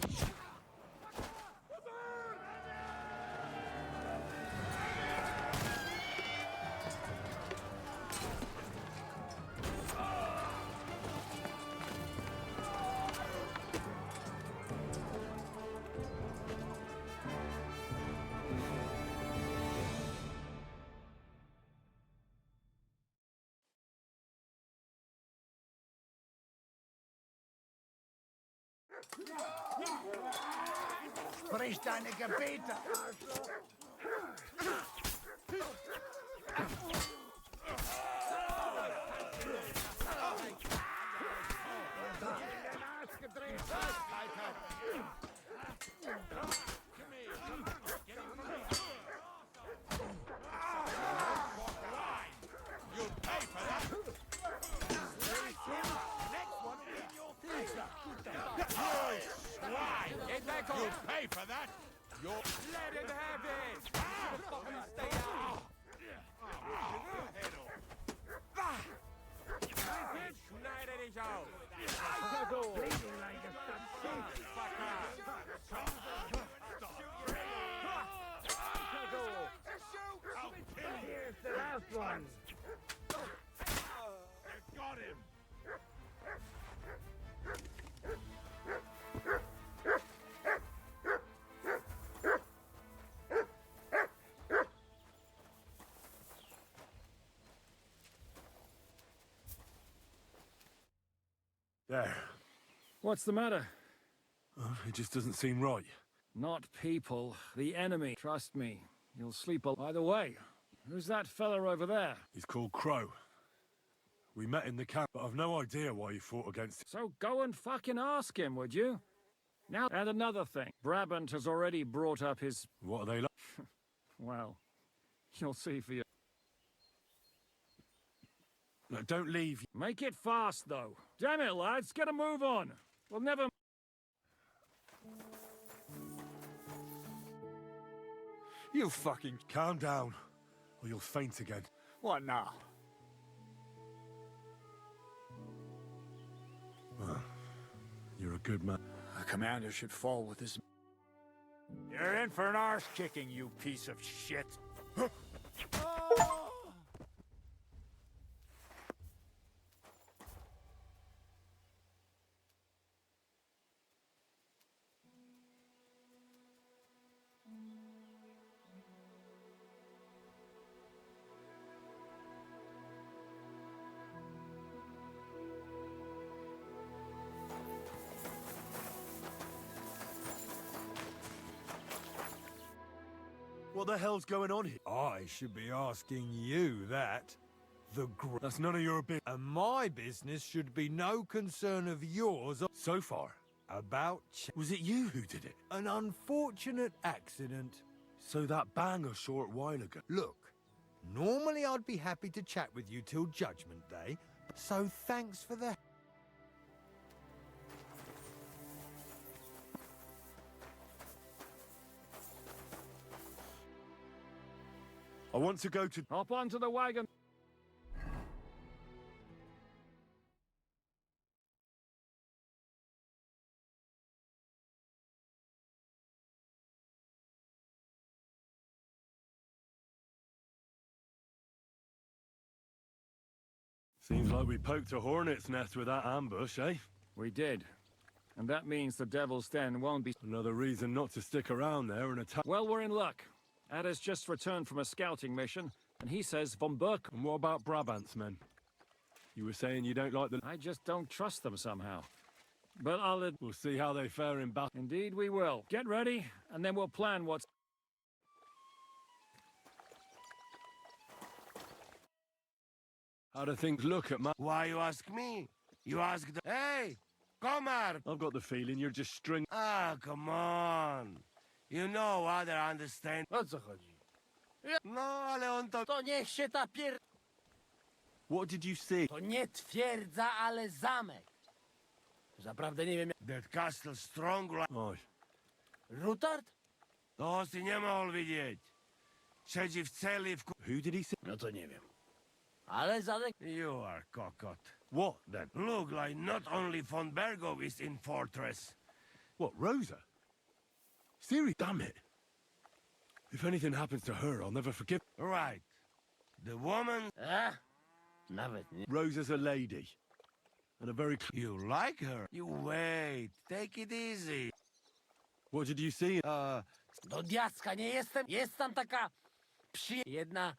S2: Sprich deine Gebete,
S11: Get back on!
S10: You'll pay for that! You'll...
S11: Let him have it! Fucking stay out! Schneide dich auf!
S2: Here's the last one.
S10: You got him!
S8: There.
S15: What's the matter?
S8: Oh, it just doesn't seem right.
S15: Not people, the enemy. Trust me, you'll sleep By the way, who's that fella over there?
S8: He's called Crow. We met in the camp, but I've no idea why he fought against it.
S15: So go and fucking ask him, would you? Now, and another thing. Brabant has already brought up his...
S8: What are they like?
S15: Well, you'll see for you.
S8: No, don't leave.
S15: Make it fast, though. Damn it, lads, get a move on. We'll never...
S8: You fucking... Calm down, or you'll faint again.
S11: What now?
S8: Well, you're a good man.
S11: A commander should fall with his... You're in for an arse kicking, you piece of shit.
S8: What the hell's going on here?
S10: I should be asking you that.
S8: That's none of your business.
S10: And my business should be no concern of yours.
S8: So far.
S10: About...
S8: Was it you who did it?
S10: An unfortunate accident.
S8: So that bang a short while ago.
S10: Look, normally I'd be happy to chat with you till Judgment Day, so thanks for the...
S8: I want to go to...
S15: Hop onto the wagon.
S8: Seems like we poked a hornet's nest with that ambush, eh?
S15: We did. And that means the Devil's Den won't be...
S8: Another reason not to stick around there and attack...
S15: Well, we're in luck. Ada's just returned from a scouting mission, and he says Von Burke...
S8: And what about Brabant's men? You were saying you don't like the...
S15: I just don't trust them somehow. But I'll...
S8: We'll see how they fare in battle.
S15: Indeed we will. Get ready, and then we'll plan what's...
S8: How do things look at my...
S6: Why you ask me? You ask the... Hey! Comrade!
S8: I've got the feeling you're just string...
S6: Ah, come on! You know other understand...
S14: O co chodzi?
S6: No, ale on to...
S14: To niech się ta
S8: What did you see?
S14: To nie twierdza, ale zamek. Zaprawdę nie wiem...
S6: That castle strong like...
S8: Oj.
S14: Rutard?
S6: To si nie mohl widzieć. Siedzi w celi w...
S8: Who did he see?
S14: No to nie wiem. Ale zadek...
S6: You are cockot.
S8: What, then?
S6: Look like not only von Bergo is in fortress.
S8: What, Rosa? Siri, damn it. If anything happens to her, I'll never forgive...
S6: Right. The woman...
S14: Nawet nie.
S8: Rosa's a lady. And a very...
S6: You like her? You wait. Take it easy.
S8: What did you see?
S14: Do diaska nie jestem. Jest tam taka... Jedna...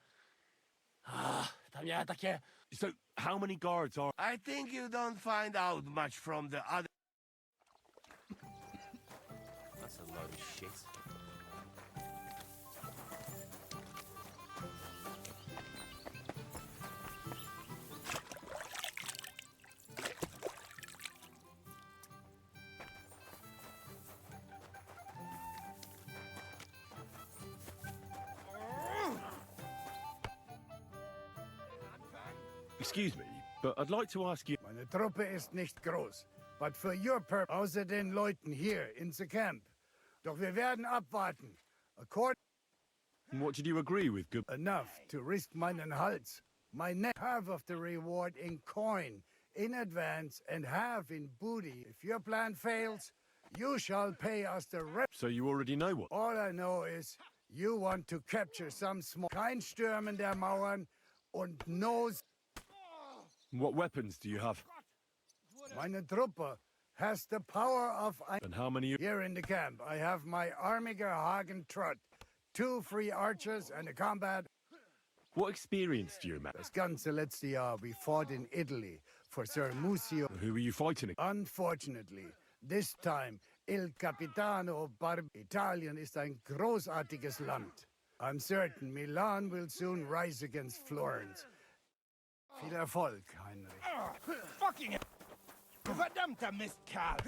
S14: Tam miała takie...
S8: So, how many guards are...
S6: I think you don't find out much from the other...
S9: shit.
S14: Excuse me, but I'd like to ask you...
S16: Meine Truppe ist nicht groß, but for your purpose, außer den Leuten hier in the camp. Doch wir werden abwarten. According...
S14: What did you agree with, good...
S16: Enough to risk meinen Hals. My neck, half of the reward in coin, in advance, and half in booty. If your plan fails, you shall pay us the rest.
S14: So you already know what...
S16: All I know is, you want to capture some small... Kein Stürmen der Mauern und knows...
S14: What weapons do you have?
S16: Meine Truppe has the power of...
S14: And how many...
S16: Here in the camp, I have my Armiger Hagen Trot, 2 free archers and a combat...
S14: What experience do you have?
S16: Das ganze letzte Jahr, we fought in Italy for Sir Musio.
S14: Who were you fighting against?
S16: Unfortunately, this time, Il Capitano Italien ist ein großartiges Land. I'm certain Milan will soon rise against Florence. Viel Erfolg, Heinrich.
S6: Fucking verdammter Mistkerl!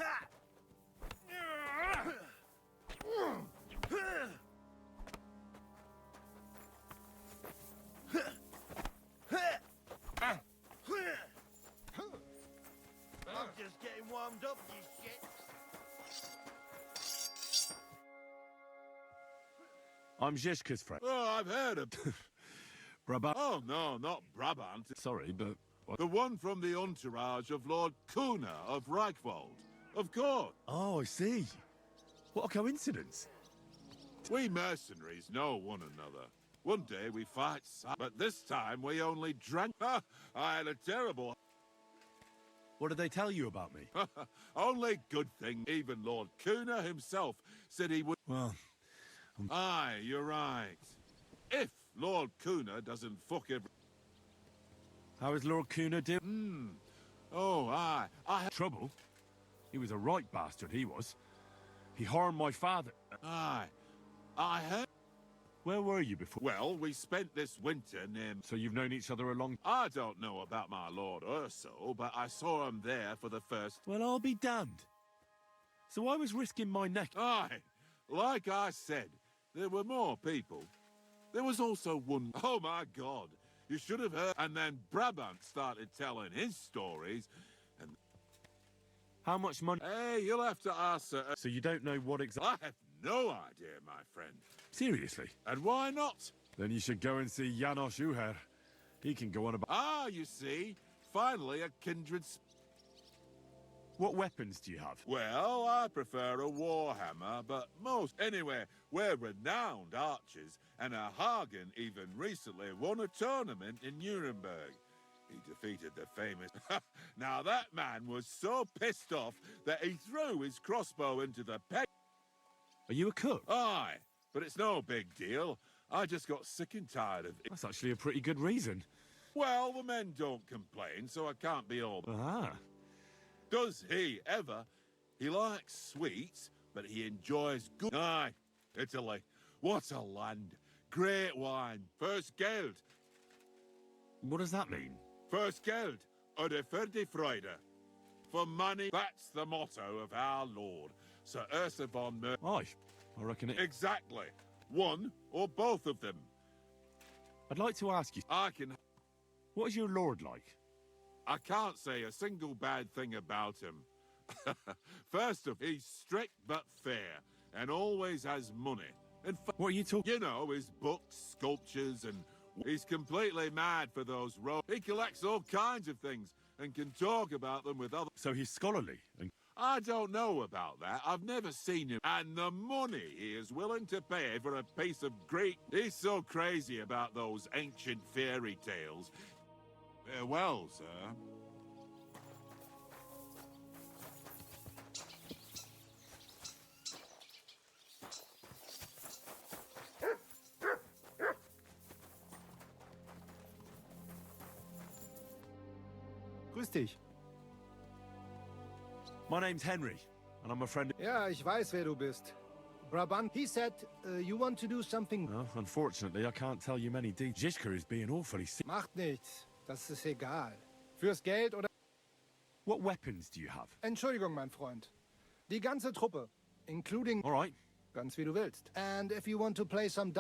S10: I'm just getting warmed up, you shit.
S14: I'm Zizka's friend.
S17: Oh, I've heard of...
S14: Brabant.
S17: Oh, no, not Brabant.
S14: Sorry, but... What?
S17: The one from the entourage of Lord Kuna of Reichwald. Of course.
S14: Oh, I see. What a coincidence.
S17: We mercenaries know one another. One day we fight, but this time we only drank. I had a terrible...
S14: What did they tell you about me?
S17: Only good thing. Even Lord Kuna himself said he would...
S14: Well...
S17: Aye, you're right. If Lord Kuna doesn't fuck every...
S14: How is Lord Kuna doing?
S17: Oh, aye.
S14: Trouble? He was a right bastard, he was. He harmed my father.
S17: Aye. I heard...
S14: Where were you before?
S17: Well, we spent this winter near...
S14: So you've known each other a long...
S17: I don't know about my Lord Urso, but I saw him there for the first...
S14: Well, I'll be damned. So I was risking my neck...
S17: Aye. Like I said, there were more people. There was also one... Oh, my God. You should have heard... And then Brabant started telling his stories, and...
S14: How much money...
S17: Hey, you'll have to ask Sir...
S14: So you don't know what exactly...
S17: I have no idea, my friend.
S14: Seriously?
S17: And why not?
S14: Then you should go and see Janos Uher. He can go on about...
S17: Ah, you see? Finally, a kindred...
S14: What weapons do you have?
S17: Well, I prefer a warhammer, but most... Anyway, we're renowned archers, and our Hagen even recently won a tournament in Nuremberg. He defeated the famous... Now, that man was so pissed off that he threw his crossbow into the peg...
S14: Are you a cook?
S17: Aye, but it's no big deal. I just got sick and tired of it.
S14: That's actually a pretty good reason.
S17: Well, the men don't complain, so I can't be all...
S14: Ah.
S17: Does he ever? He likes sweets, but he enjoys good... Aye, Italy. What a land. Great wine. First Geld.
S14: What does that mean?
S17: First Geld. Oder für die Freude. For money, that's the motto of our Lord, Sir Ursa von Mer...
S14: Aye, I reckon it...
S17: Exactly. One or both of them.
S14: I'd like to ask you...
S17: I can...
S14: What is your lord like?
S17: I can't say a single bad thing about him. First of, he's strict but fair, and always has money. And
S14: what are you talking?
S17: You know, his books, sculptures, and he's completely mad for those He collects all kinds of things and can talk about them with others.
S14: So he's scholarly. And...
S17: I don't know about that. I've never seen him. And the money he is willing to pay for a piece of Greek. He's so crazy about those ancient fairy tales. Farewell, sir.
S18: Grüß dich.
S14: My name's Henry, and I'm a friend...
S18: Ja, ich weiß, wer du bist.
S14: Brabant, he said you want to do something.
S8: Well, unfortunately, I can't tell you many details. Jiska is being awfully sick.
S19: Macht nichts. Das ist egal. Fürs Geld oder...
S8: What weapons do you have?
S19: Entschuldigung, mein Freund. Die ganze Truppe, including...
S8: All right.
S19: Ganz wie du willst. And if you want to play some...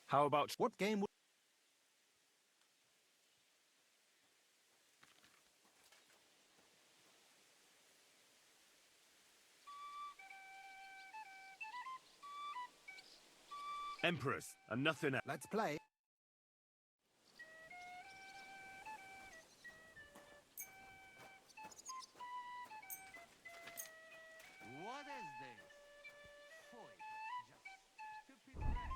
S8: How about...
S14: What game would...
S6: Emperors, and nothing else.
S19: Let's play.
S2: What is this? Phoy, just stupid rat.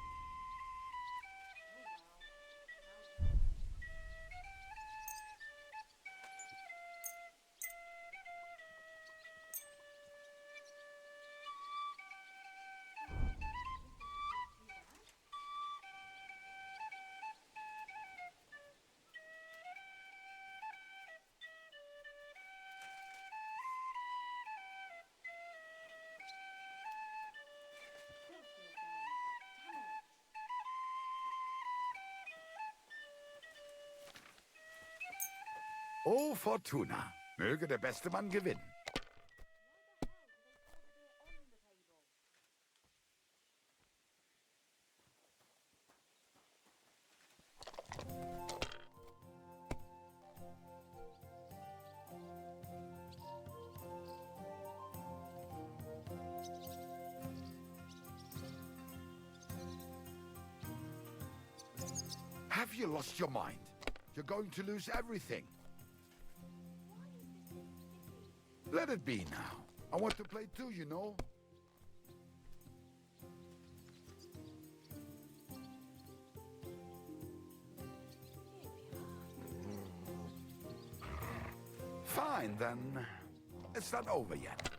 S20: Oh, Fortuna. Möge der beste Mann gewinnen. Have you lost your mind? You're going to lose everything. Let it be now. I want to play too, you know. Fine, then. It's not over yet.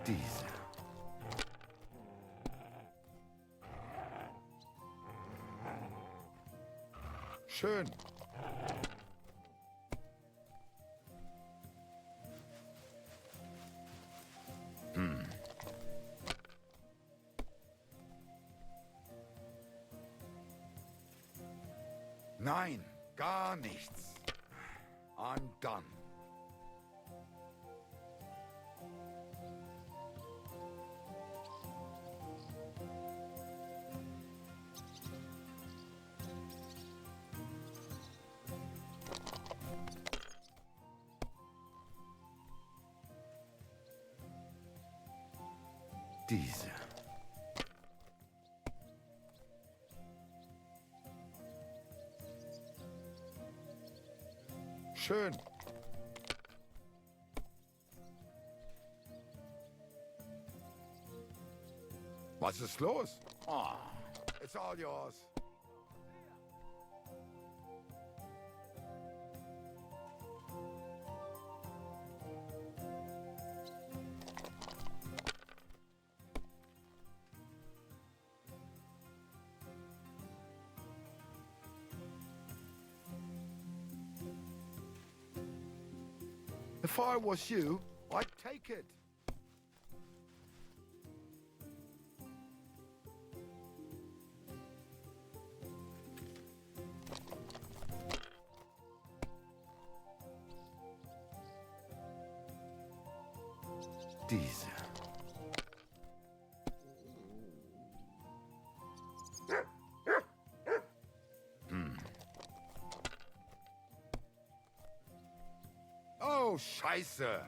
S20: Diese. Schön. Nein, gar nichts. I'm done. Diese. Schön. Was ist los? Ah, it's all yours. If I was you, I'd take it. Diese. Oh, Scheiße.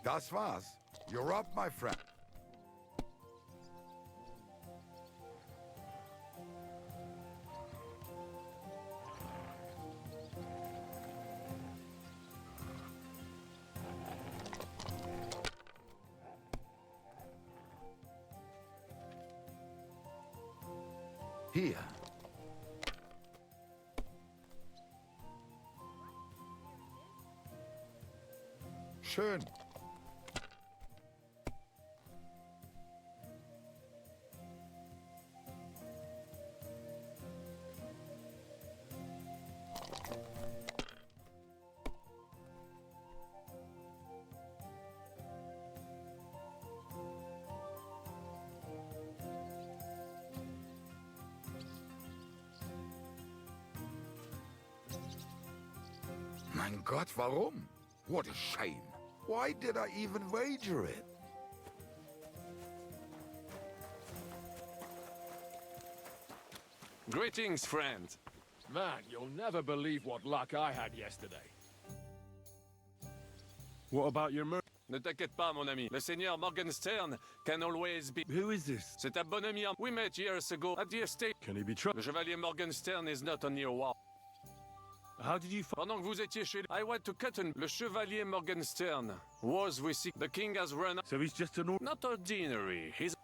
S20: Das war's. You're up, my friend. Here. Schön. Mein Gott, warum? What a shame. Why did I even wager it?
S21: Greetings, friend.
S15: Man, you'll never believe what luck I had yesterday.
S8: What about your mer-
S21: Ne t'inquiète pas, mon ami. Le seigneur Morgenstern can always be...
S8: Who is this?
S21: C'est un bon ami. We met years ago at the estate.
S8: Can he be trusted?
S21: Le chevalier Morgenstern is not on your wall.
S8: How did you
S21: Pendant que vous étiez chez lui, I went to Cotton. Le chevalier Morgenstern was with the king has run...
S8: So he's just an...
S21: Not ordinary. He's...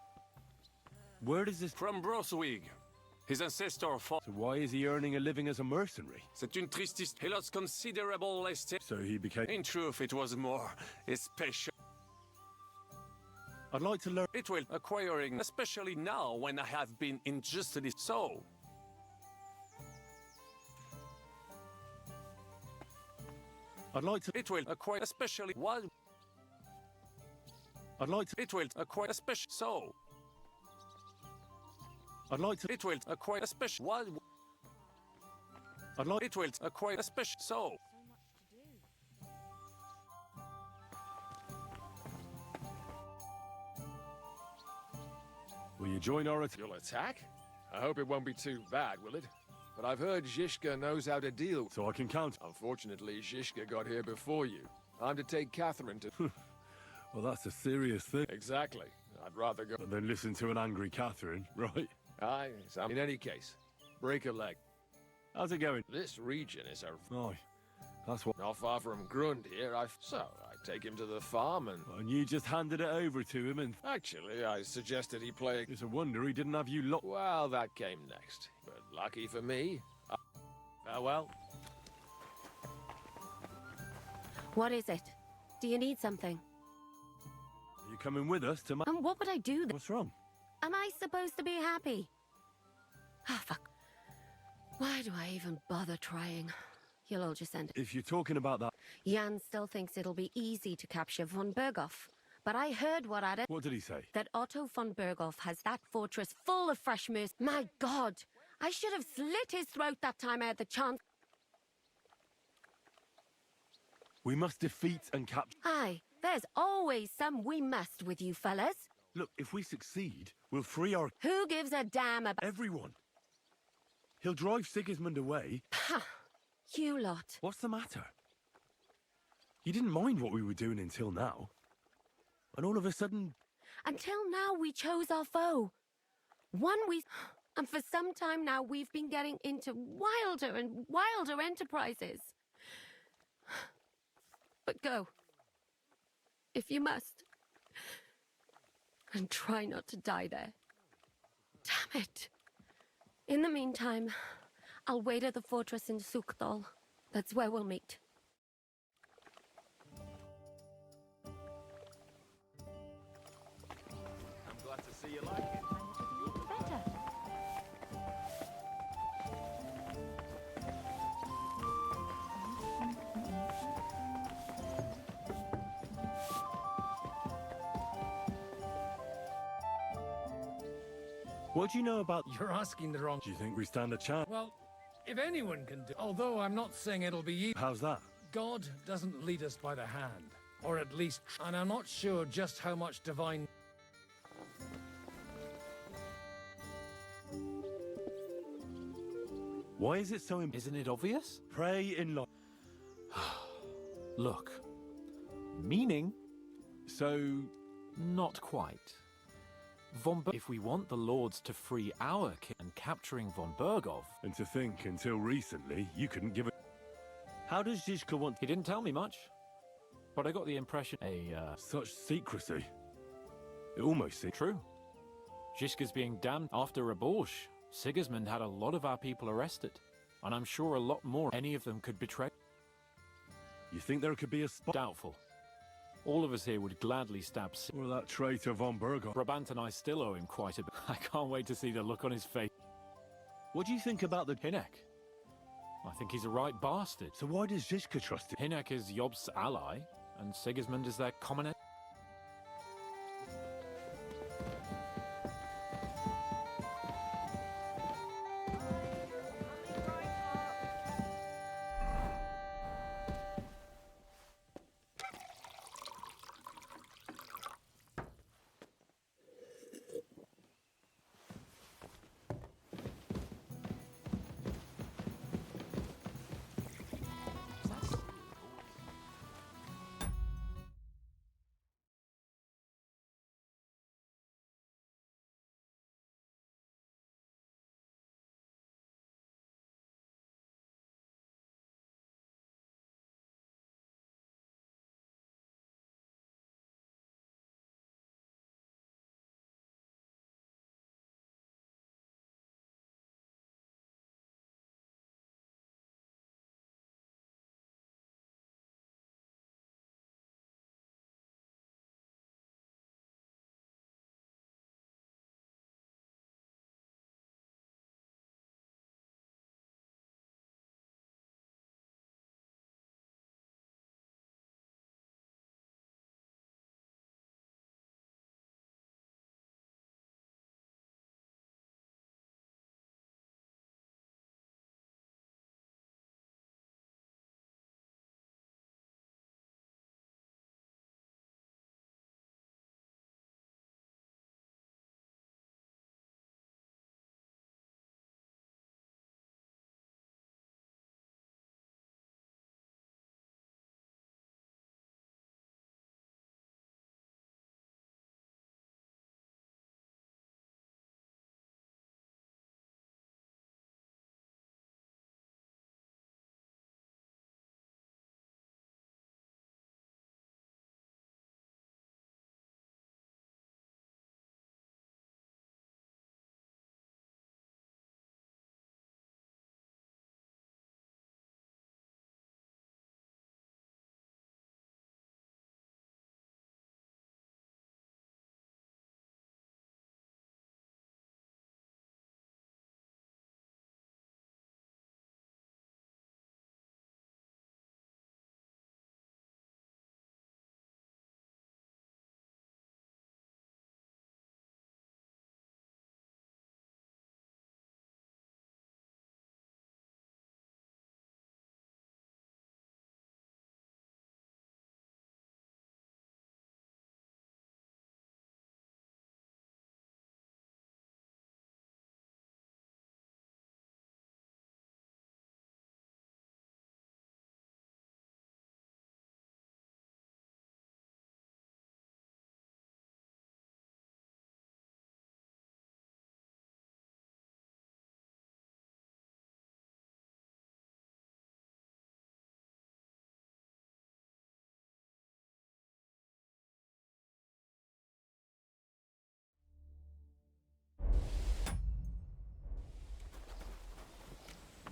S8: Where does this...
S21: From Broswig. His ancestor fought.
S8: So why is he earning a living as a mercenary?
S21: C'est une triste histoire. He lost considerable estate.
S8: So he became...
S21: In truth, it was more special.
S8: I'd like to learn...
S21: It will acquiring, especially now when I have been injustly so.
S8: I'd like to...
S21: It will acquire, especially what?
S8: I'd like to...
S21: It will acquire, especially so.
S8: I'd like to...
S21: It will acquire, especially what?
S8: I'd like...
S21: It will acquire, especially so.
S8: Will you join our...
S22: You'll attack? I hope it won't be too bad, will it? But I've heard Zhishka knows how to deal.
S8: So I can count.
S22: Unfortunately, Zhishka got here before you. I'm to take Catherine to...
S8: Well, that's a serious thing.
S22: Exactly. I'd rather go...
S8: But then listen to an angry Catherine, right?
S22: Aye, in any case, break a leg.
S8: How's it going?
S22: This region is a...
S8: Aye, that's what...
S22: Not far from Grund here, So, I take him to the farm and...
S8: And you just handed it over to him and...
S22: Actually, I suggested he play...
S8: It's a wonder he didn't have you locked...
S22: Well, that came next. But lucky for me... Farewell.
S4: What is it? Do you need something?
S8: Are you coming with us to my...
S4: And what would I do then?
S8: What's wrong?
S4: Am I supposed to be happy? Ah, fuck. Why do I even bother trying? You'll all just end it.
S8: If you're talking about that...
S4: Jan still thinks it'll be easy to capture von Berghoff. But I heard what I'd...
S8: What did he say?
S4: That Otto von Berghoff has that fortress full of fresh moose. My God! I should have slit his throat that time I had the chance.
S8: We must defeat and capture...
S4: Aye, there's always some we must with you fellas.
S8: Look, if we succeed, we'll free our...
S4: Who gives a damn about...
S8: Everyone. He'll drive Sigismund away.
S4: Ha! You lot.
S8: What's the matter? You didn't mind what we were doing until now. And all of a sudden...
S4: Until now, we chose our foe. And for some time now, we've been getting into wilder and wilder enterprises. But go. If you must. And try not to die there. Damn it. In the meantime, I'll wait at the fortress in Sukdal. That's where we'll meet.
S9: I'm glad to see you like it.
S4: Better.
S8: What do you know about...
S15: You're asking the wrong...
S8: Do you think we stand a chance?
S15: Well, if anyone can do... Although I'm not saying it'll be easy.
S8: How's that?
S15: God doesn't lead us by the hand. Or at least... And I'm not sure just how much divine...
S8: Why is it so...
S23: Isn't it obvious?
S8: Pray in love.
S23: Look. Meaning
S8: So...
S1: Not quite. If we want the lords to free our king and capturing von Bergov...
S8: And to think, until recently, you couldn't give a...
S1: How does Zizka want... He didn't tell me much. But I got the impression...
S8: Such secrecy. It almost seems...
S1: True. Zizka's being damned after Raborj. Sigismund had a lot of our people arrested. And I'm sure a lot more. Any of them could betray...
S8: You think there could be a spot?
S1: Doubtful. All of us here would gladly stab...
S8: Or that traitor von Bergov.
S1: Brabant and I still owe him quite a bit. I can't wait to see the look on his face.
S8: What do you think about the...
S1: Hinek? I think he's a right bastard.
S8: So why does Zizka trust him?
S1: Hinek is Yob's ally, and Sigismund is their common enemy.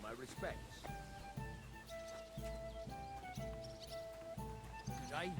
S2: My respects. Good day.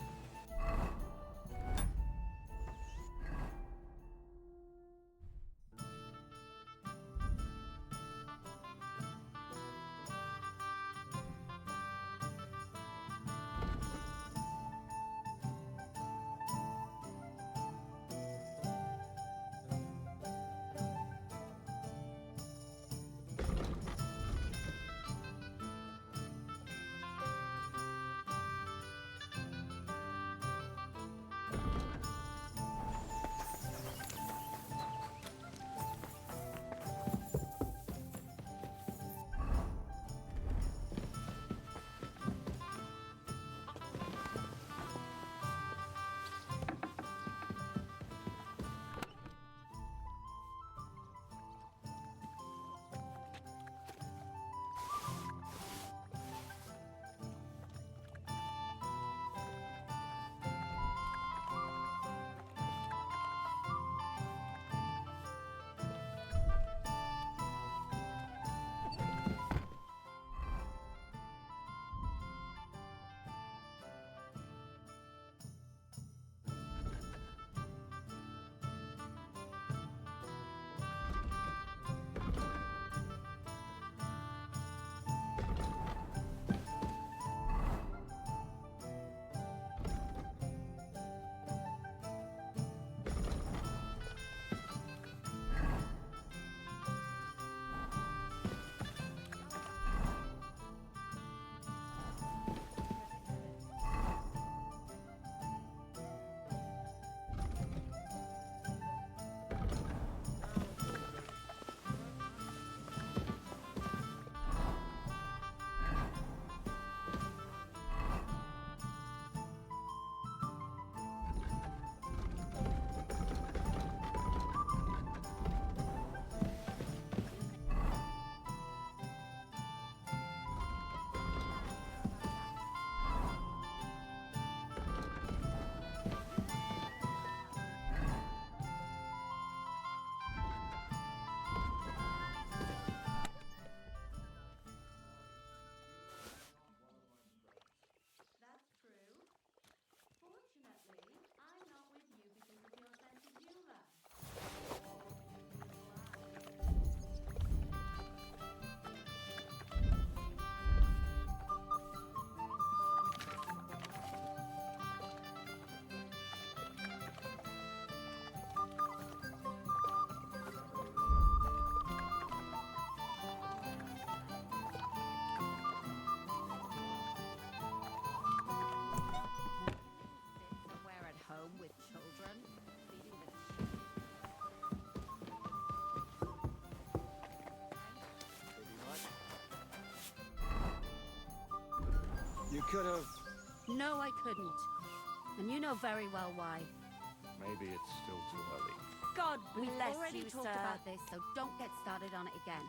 S15: could have...
S7: No, I couldn't. And you know very well why.
S12: Maybe it's still too early.
S5: God
S7: We've
S5: bless
S7: already
S5: you,
S7: talked
S5: sir.
S7: about this, so don't get started on it again.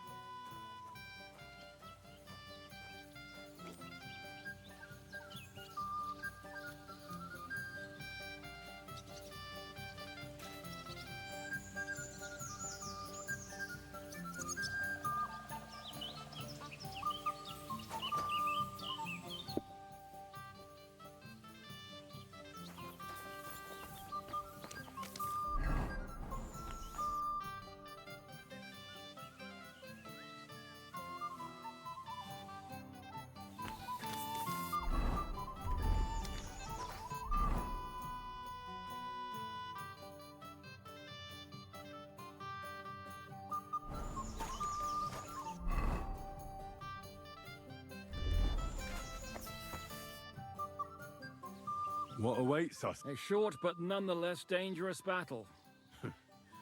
S8: What awaits us?
S15: A short but nonetheless dangerous battle.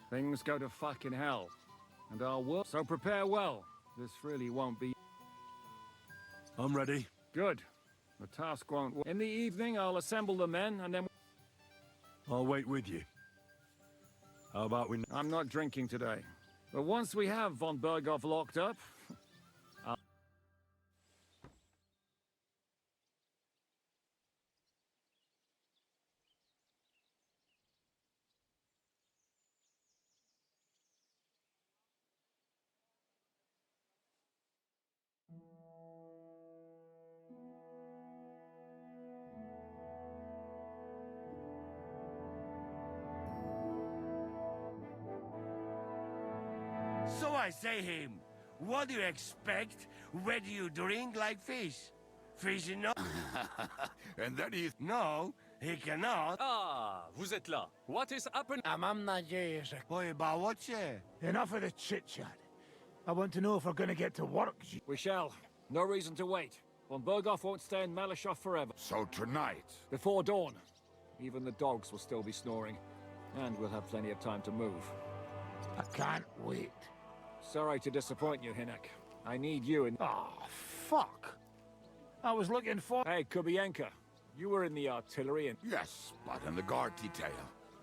S15: Things go to fucking hell. And our work. So prepare well. This really won't be...
S8: I'm ready.
S15: Good. The task won't work. In the evening, I'll assemble the men, and then...
S8: I'll wait with you. How about we...
S15: I'm not drinking today. But once we have von Berghoff locked up...
S6: So I say him, what do you expect? Where do you drink like fish? Fish no?
S20: And then he...
S6: No, he cannot.
S21: Ah, vous êtes là. What is happening?
S6: Boy, about what's
S2: Enough of the chit-chat. I want to know if we're gonna get to work.
S15: We shall. No reason to wait. Von Berghoff won't stay in Malashov forever.
S20: So tonight?
S15: Before dawn. Even the dogs will still be snoring. And we'll have plenty of time to move.
S2: I can't wait.
S15: Sorry to disappoint you, Hinek. I need you in...
S2: Ah, fuck. I was looking for...
S15: Hey, Kubienka. You were in the artillery and...
S20: Yes, but in the guard detail.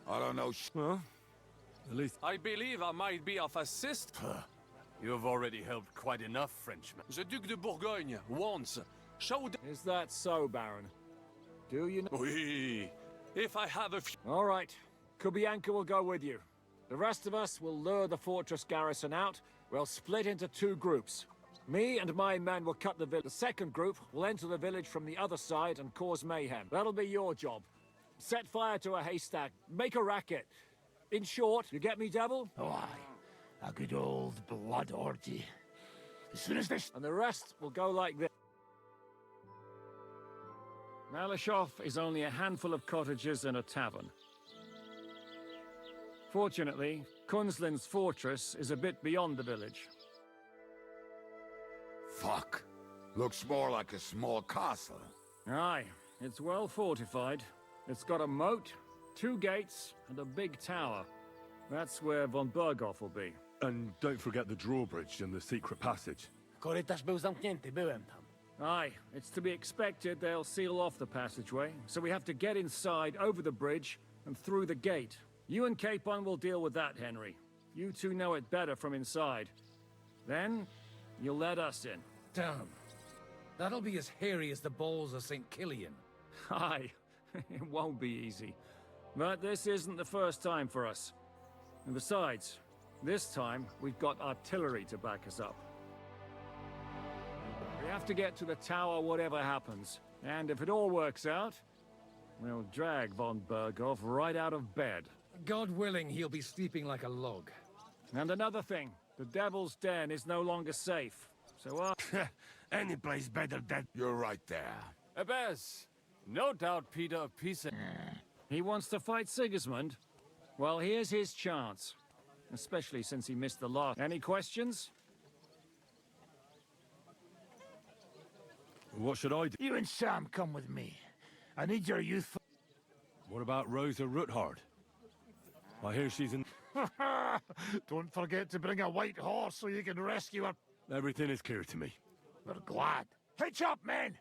S20: I don't know
S8: Well, at least...
S21: I believe I might be of assist.
S12: You've already helped quite enough, Frenchman.
S21: The Duc de Bourgogne once showed...
S15: Is that so, Baron? Do you know...
S21: Oui. If I have a few...
S15: All right. Kubienka will go with you. The rest of us will lure the fortress garrison out. We'll split into two groups. Me and my men will cut the village. The second group will enter the village from the other side and cause mayhem. That'll be your job. Set fire to a haystack. Make a racket. In short, you get me, Devil?
S2: Oh, aye. A good old blood orgy. As soon as this...
S15: And the rest will go like this. Malashov is only a handful of cottages and a tavern. Fortunately, Kunzlin's fortress is a bit beyond the village.
S20: Fuck. Looks more like a small castle.
S15: Aye, it's well fortified. It's got a moat, 2 gates, and a big tower. That's where von Berghoff will be.
S8: And don't forget the drawbridge and the secret passage.
S2: Korytarz był zamknięty, byłem tam.
S15: Aye, it's to be expected they'll seal off the passageway, so we have to get inside, over the bridge, and through the gate. You and Capon will deal with that, Henry. You two know it better from inside. Then, you'll let us in.
S23: Damn. That'll be as hairy as the balls of St. Killian.
S15: Aye, it won't be easy. But this isn't the first time for us. And besides, this time, we've got artillery to back us up. We have to get to the tower whatever happens. And if it all works out, we'll drag von Berghoff right out of bed.
S23: God willing, he'll be sleeping like a log.
S15: And another thing, the Devil's Den is no longer safe. So,
S6: any place better than...
S20: You're right there.
S12: Abbas, no doubt Peter of Pisa...
S15: He wants to fight Sigismund? Well, here's his chance. Especially since he missed the last. Any questions?
S8: What should I do?
S2: You and Sam come with me. I need your youthful...
S8: What about Rosa Ruthard? I hear she's in...
S2: Don't forget to bring a white horse so you can rescue her.
S8: Everything is clear to me.
S2: We're glad. Hitch up, men!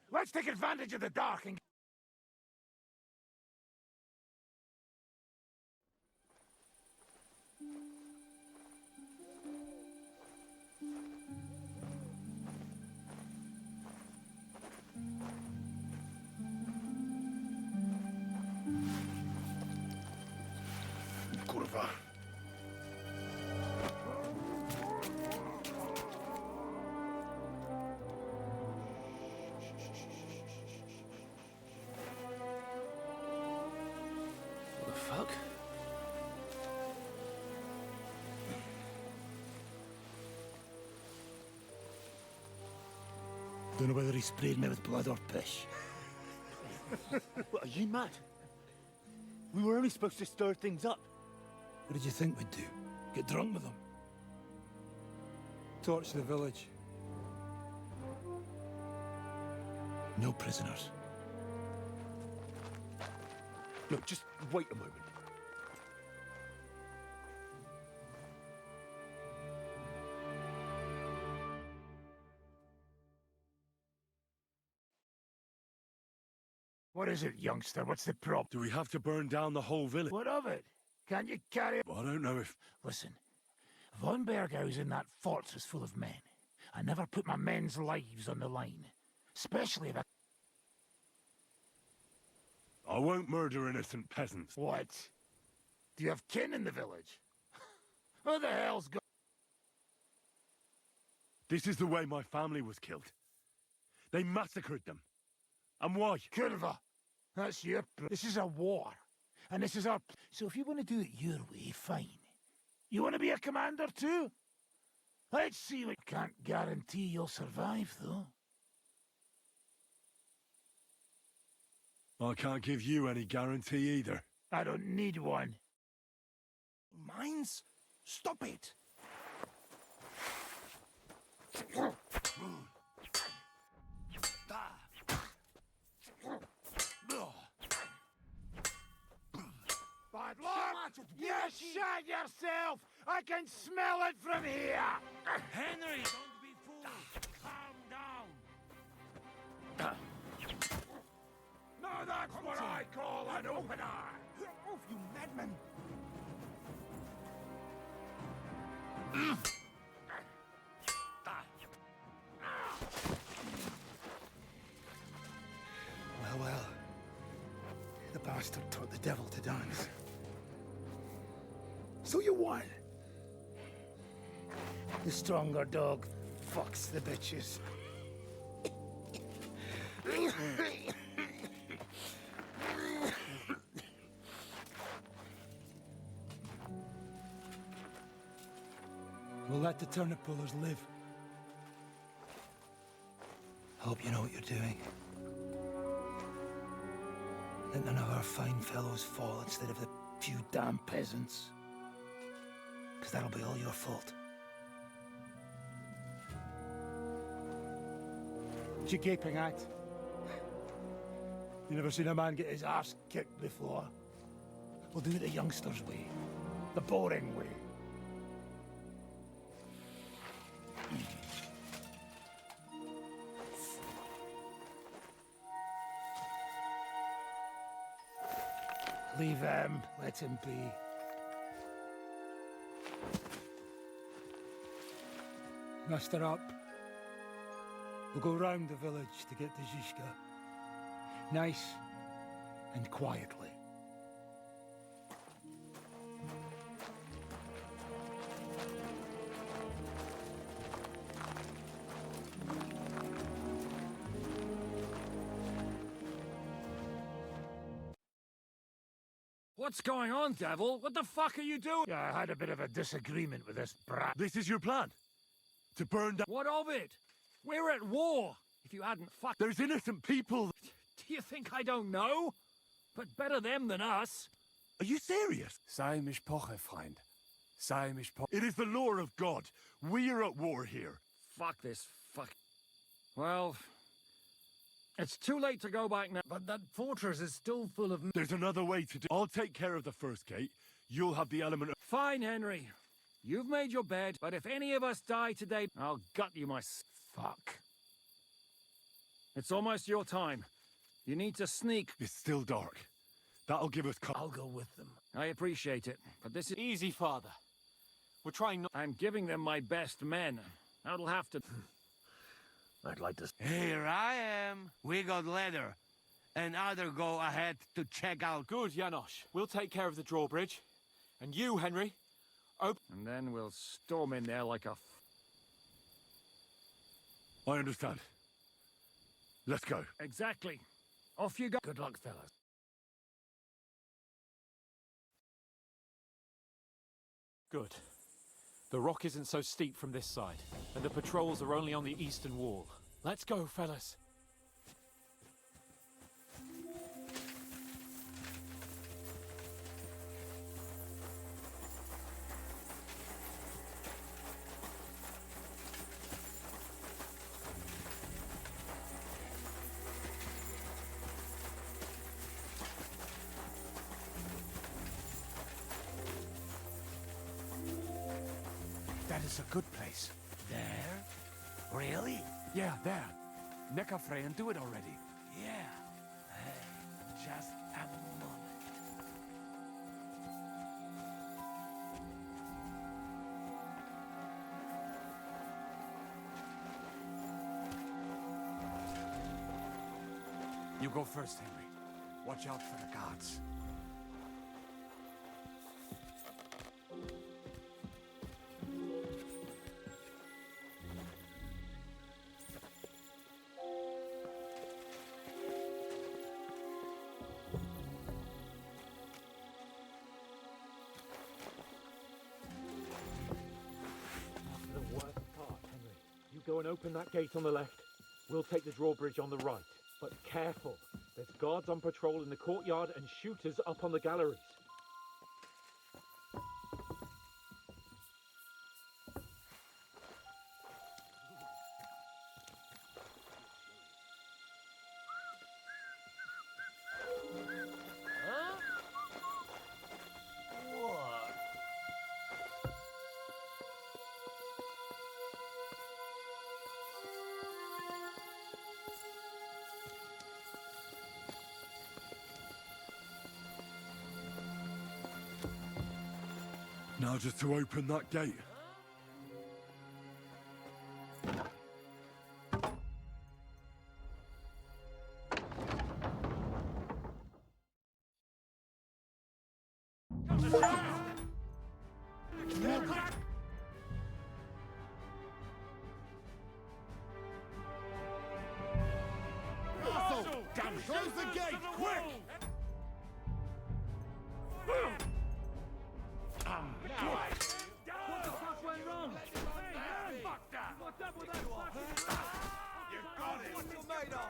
S15: Let's take advantage of the dark and...
S14: Kurwa.
S1: What the fuck?
S16: Don't know whether he sprayed me with blood or piss.
S14: What, are you mad? We were only supposed to stir things up.
S16: What did you think we'd do? Get drunk with them? Torch the village. No prisoners.
S14: Look, just wait a moment.
S15: What is it, youngster? What's the problem?
S8: Do we have to burn down the whole village?
S15: What of it? Can't you carry...
S8: Well, I don't know if...
S15: Listen, Von Bergau's in that fortress full of men. I never put my men's lives on the line. Especially if
S8: I won't murder innocent peasants.
S15: What? Do you have kin in the village? Who the hell's got...
S8: This is the way my family was killed. They massacred them. And why?
S15: Curva! That's your... This is a war. And this is our... So if you want to do it your way, fine. You want to be a commander too? Let's see what... Can't guarantee you'll survive, though.
S8: I can't give you any guarantee either.
S15: I don't need one.
S14: Mines? Stop it!
S15: Bad luck! You shot yourself! I can smell it from here!
S6: Henry, don't be fooled. Calm down.
S15: Now that's what I call an opener!
S14: Off, you madman!
S16: Well, well. The bastard taught the devil to dance. So you won. The stronger dog fucks the bitches. We'll let the turnip pullers live. Hope you know what you're doing. That none of our fine fellows fall instead of the few damn peasants. Because that'll be all your fault. What you gaping at? You never seen a man get his arse kicked before? We'll do it the youngsters' way. The boring way. Leave him. Let him be. Muster up. We'll go round the village to get to Zizka. Nice and quietly.
S15: What's going on, devil? What the fuck are you doing? Yeah, I had a bit of a disagreement with this brat.
S8: This is your plan? To burn down...
S15: What of it? We're at war. If you hadn't fucked...
S8: There's innocent people.
S15: Do you think I don't know? But better them than us.
S8: Are you serious?
S12: Sei mich poche, Freund. Sei mich poche.
S8: It is the law of God. We are at war here.
S15: Fuck this fuck... Well... It's too late to go back now. But that fortress is still full of...
S8: There's another way to do... I'll take care of the first gate. You'll have the element of...
S15: Fine, Henry. You've made your bed, but if any of us die today, I'll gut you, my fuck. It's almost your time. You need to sneak.
S8: It's still dark. That'll give us
S23: I'll go with them.
S15: I appreciate it, but this is...
S1: Easy, Father. We're trying not...
S15: I'm giving them my best men. That'll have to...
S23: I'd like to...
S6: Here I am. We got leather. And other go ahead to check out.
S1: Good, Janosch. We'll take care of the drawbridge. And you, Henry,
S15: And then we'll storm in there like a...
S8: I understand. Let's go.
S15: Exactly. Off you go.
S23: Good luck, fellas.
S1: Good. The rock isn't so steep from this side, and the patrols are only on the eastern wall. Let's go, fellas.
S12: That is a good place.
S6: There? Really?
S12: Yeah, there. Neckarfrey and do it already.
S6: Yeah. Hey, just a moment.
S12: You go first, Henry. Watch out for the guards.
S1: The worst part, Henry. You go and open that gate on the left. We'll take the drawbridge on the right. But careful. There's guards on patrol in the courtyard and shooters up on the galleries.
S6: What?
S8: Now just to open that gate.
S14: Close the gate, quick!
S15: What the fuck went wrong? Hey, fuck that! What's up with that fucking...
S14: You got it! What you made of?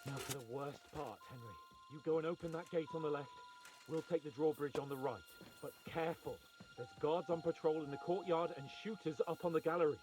S1: Now for the worst part, Henry. You go and open that gate on the left. We'll take the drawbridge on the right. But careful. There's guards on patrol in the courtyard and shooters up on the galleries.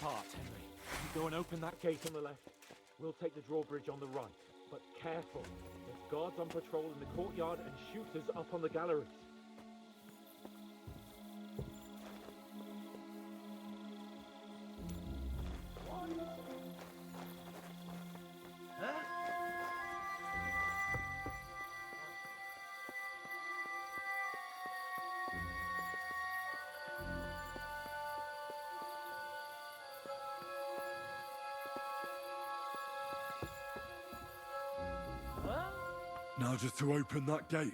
S1: part, Henry. You go and open that gate on the left. We'll take the drawbridge on the right. But careful. There's guards on patrol in the courtyard and shooters up on the galleries.
S8: Now just to open that gate.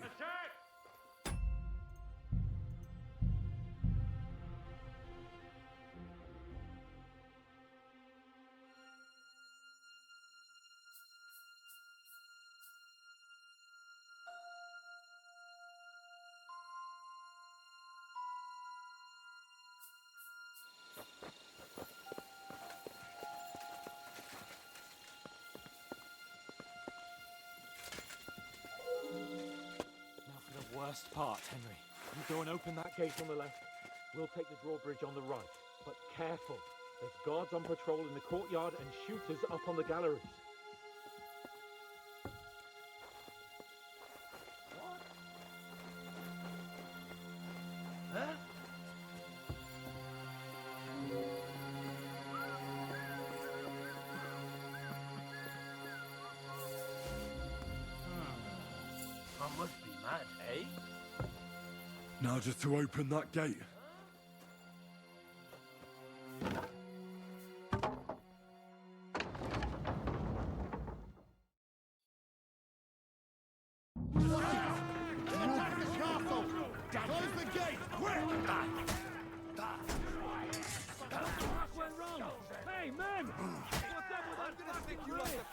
S1: Worst part, Henry. You go and open that gate on the left. We'll take the drawbridge on the right. But careful. There's guards on patrol in the courtyard and shooters up on the galleries.
S14: Huh? I must be mad, eh?
S8: Now just to open that gate.
S14: Attack the castle! Close the gate, quick!
S1: What went wrong? Hey, men! What's up with that fucking bridge?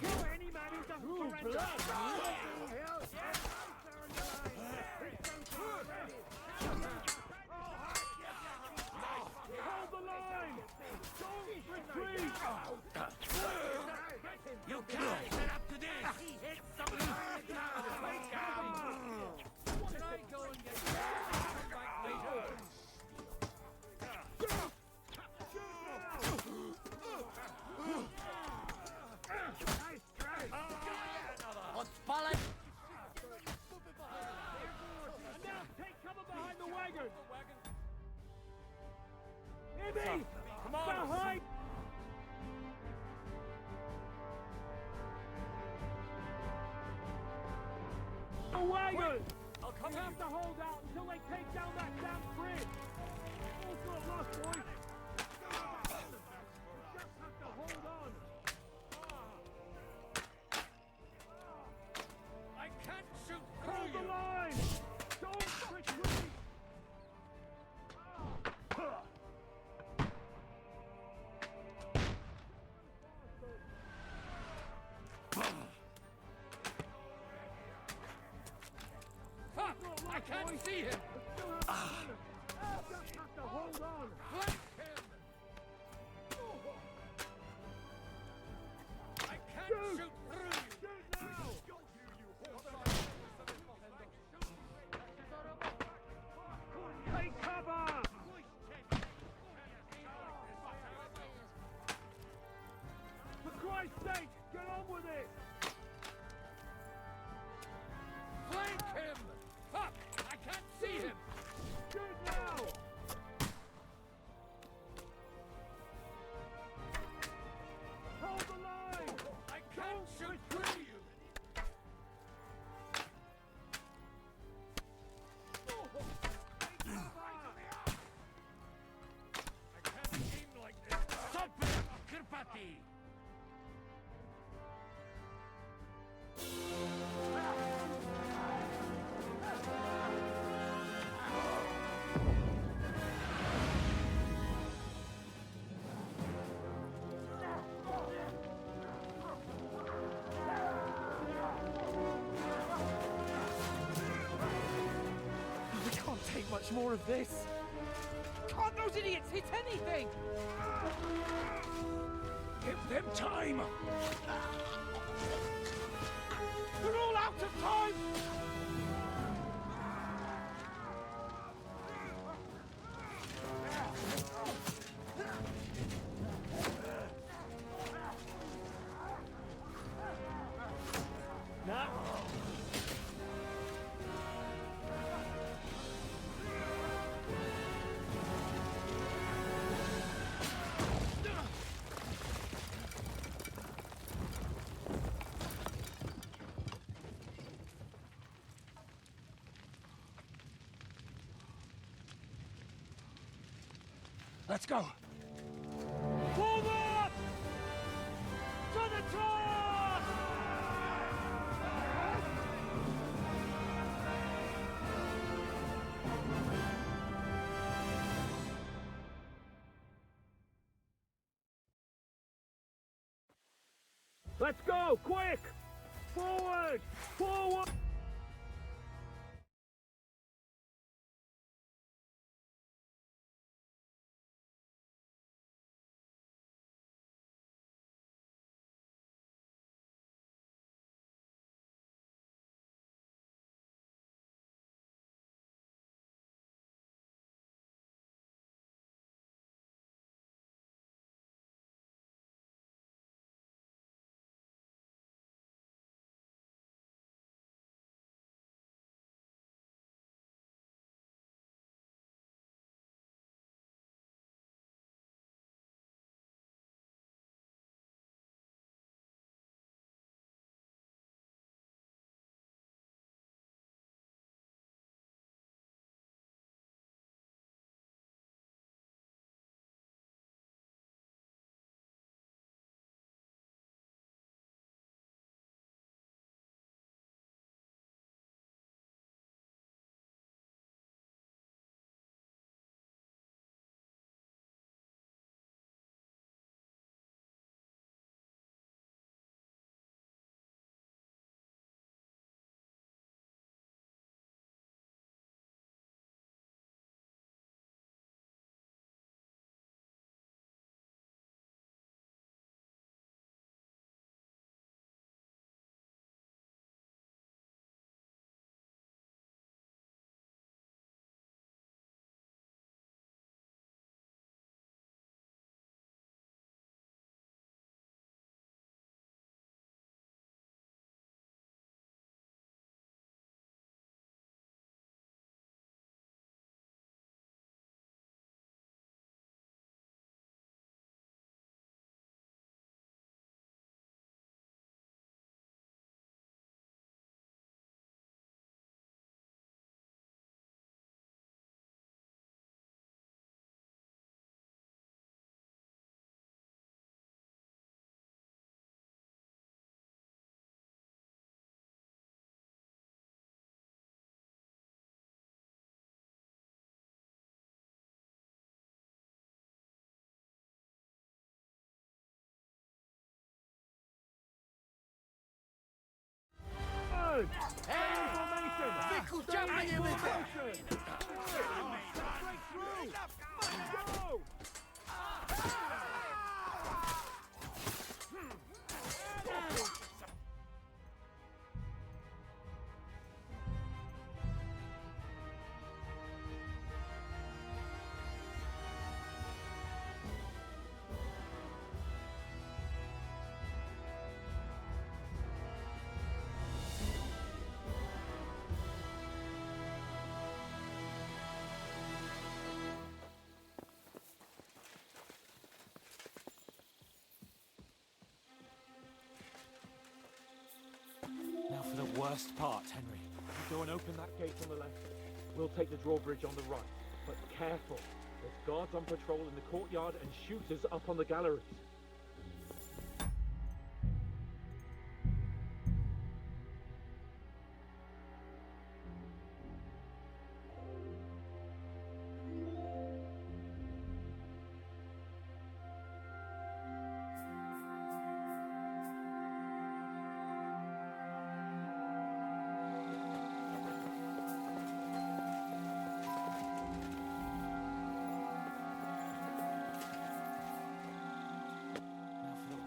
S1: Kill any man who doesn't surrender! Hold the line! Don't retreat!
S6: You can't get up to this! He hit something!
S2: Can I go and get you? Come back later.
S1: What's falling? Now take cover behind the wagon! Ibby!
S2: Come on!
S1: Behind! The wagon!
S2: I'll come
S1: We have to hold out until they take down that damn bridge! All's not lost, boys! We just have to hold on!
S2: I can't shoot
S1: Hold
S2: through
S1: the
S2: you!
S1: line! Don't retreat!
S2: Fuck! I can't see him!
S1: Just have to hold on!
S2: Flank him! I can't shoot through you!
S1: Take cover! For Christ's sake, get on with it!
S2: Flank him! Fuck! I can't see him!
S1: Do it now! Hold the line!
S2: I can't shoot through you! I can't aim like this!
S6: Stop it! Kirpati!
S1: We can't take much more of this! Can't those idiots hit anything? Give them time! We're all out of time!
S22: Let's go.
S1: Forward! To the top! Let's go! Quick! Forward! Forward! Forward!
S2: Fickle jumping in with it!
S1: Break through! Go! Now for the worst part, Henry. You go and open that gate on the left. We'll take the drawbridge on the right. But careful. There's guards on patrol in the courtyard and shooters up on the galleries.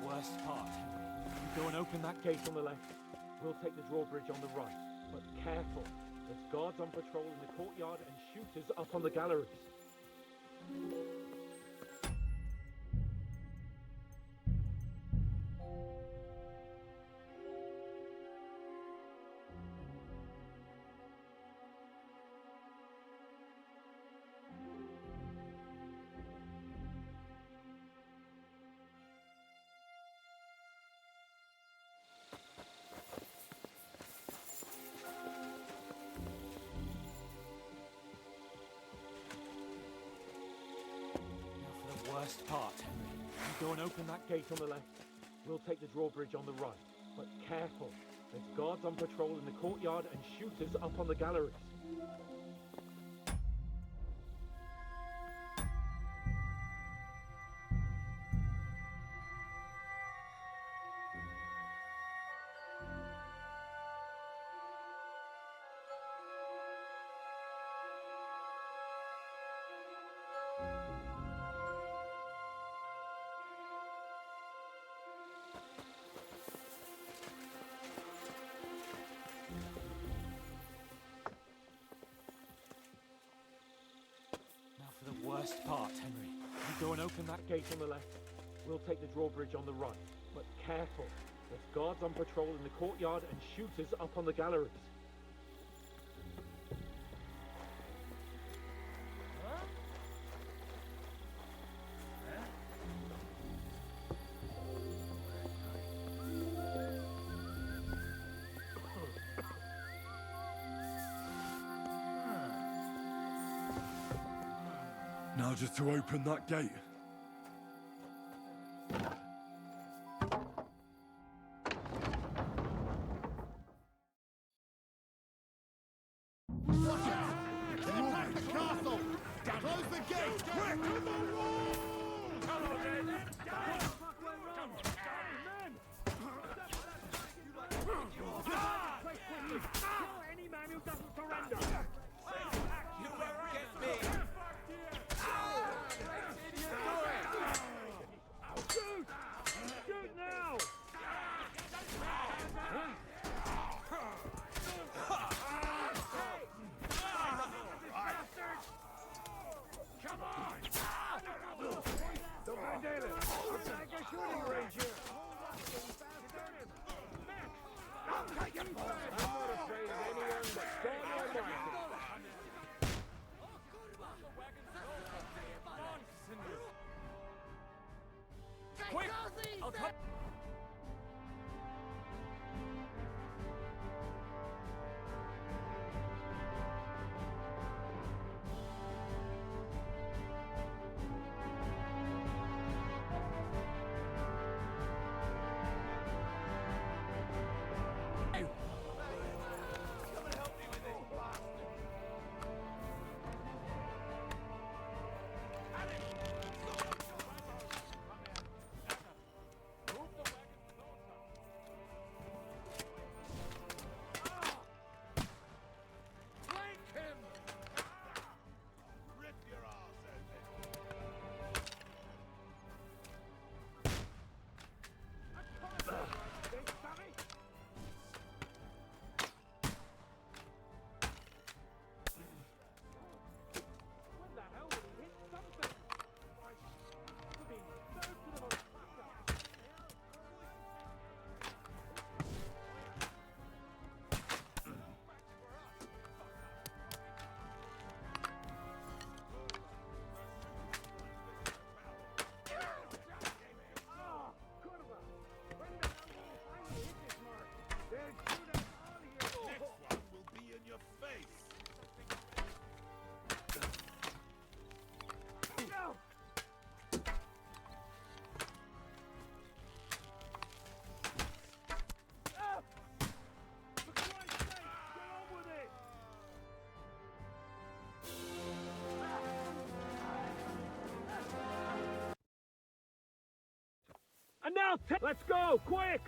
S1: Worst part, Henry. You go and open that gate on the left. We'll take the drawbridge on the right. But careful. There's guards on patrol in the courtyard and shooters up on the galleries. worst part, Henry. You go and open that gate on the left. We'll take the drawbridge on the right. But careful. There's guards on patrol in the courtyard and shooters up on the galleries. For the worst part, Henry. You go and open that gate on the left. We'll take the drawbridge on the right. But careful. There's guards on patrol in the courtyard and shooters up on the galleries.
S8: Now just to open that gate.
S14: Watch out! They're back the castle! Close the gate! Quick!
S6: Come on, then!
S1: Any man who doesn't surrender!
S6: You won't get me!
S1: Shoot! Shoot now!
S6: Come on!
S1: Don't mind David. It's like a shooting range here. I'm not afraid of anyone but God Almighty.
S6: Quick! I'll come.
S1: And now, let's go, quick!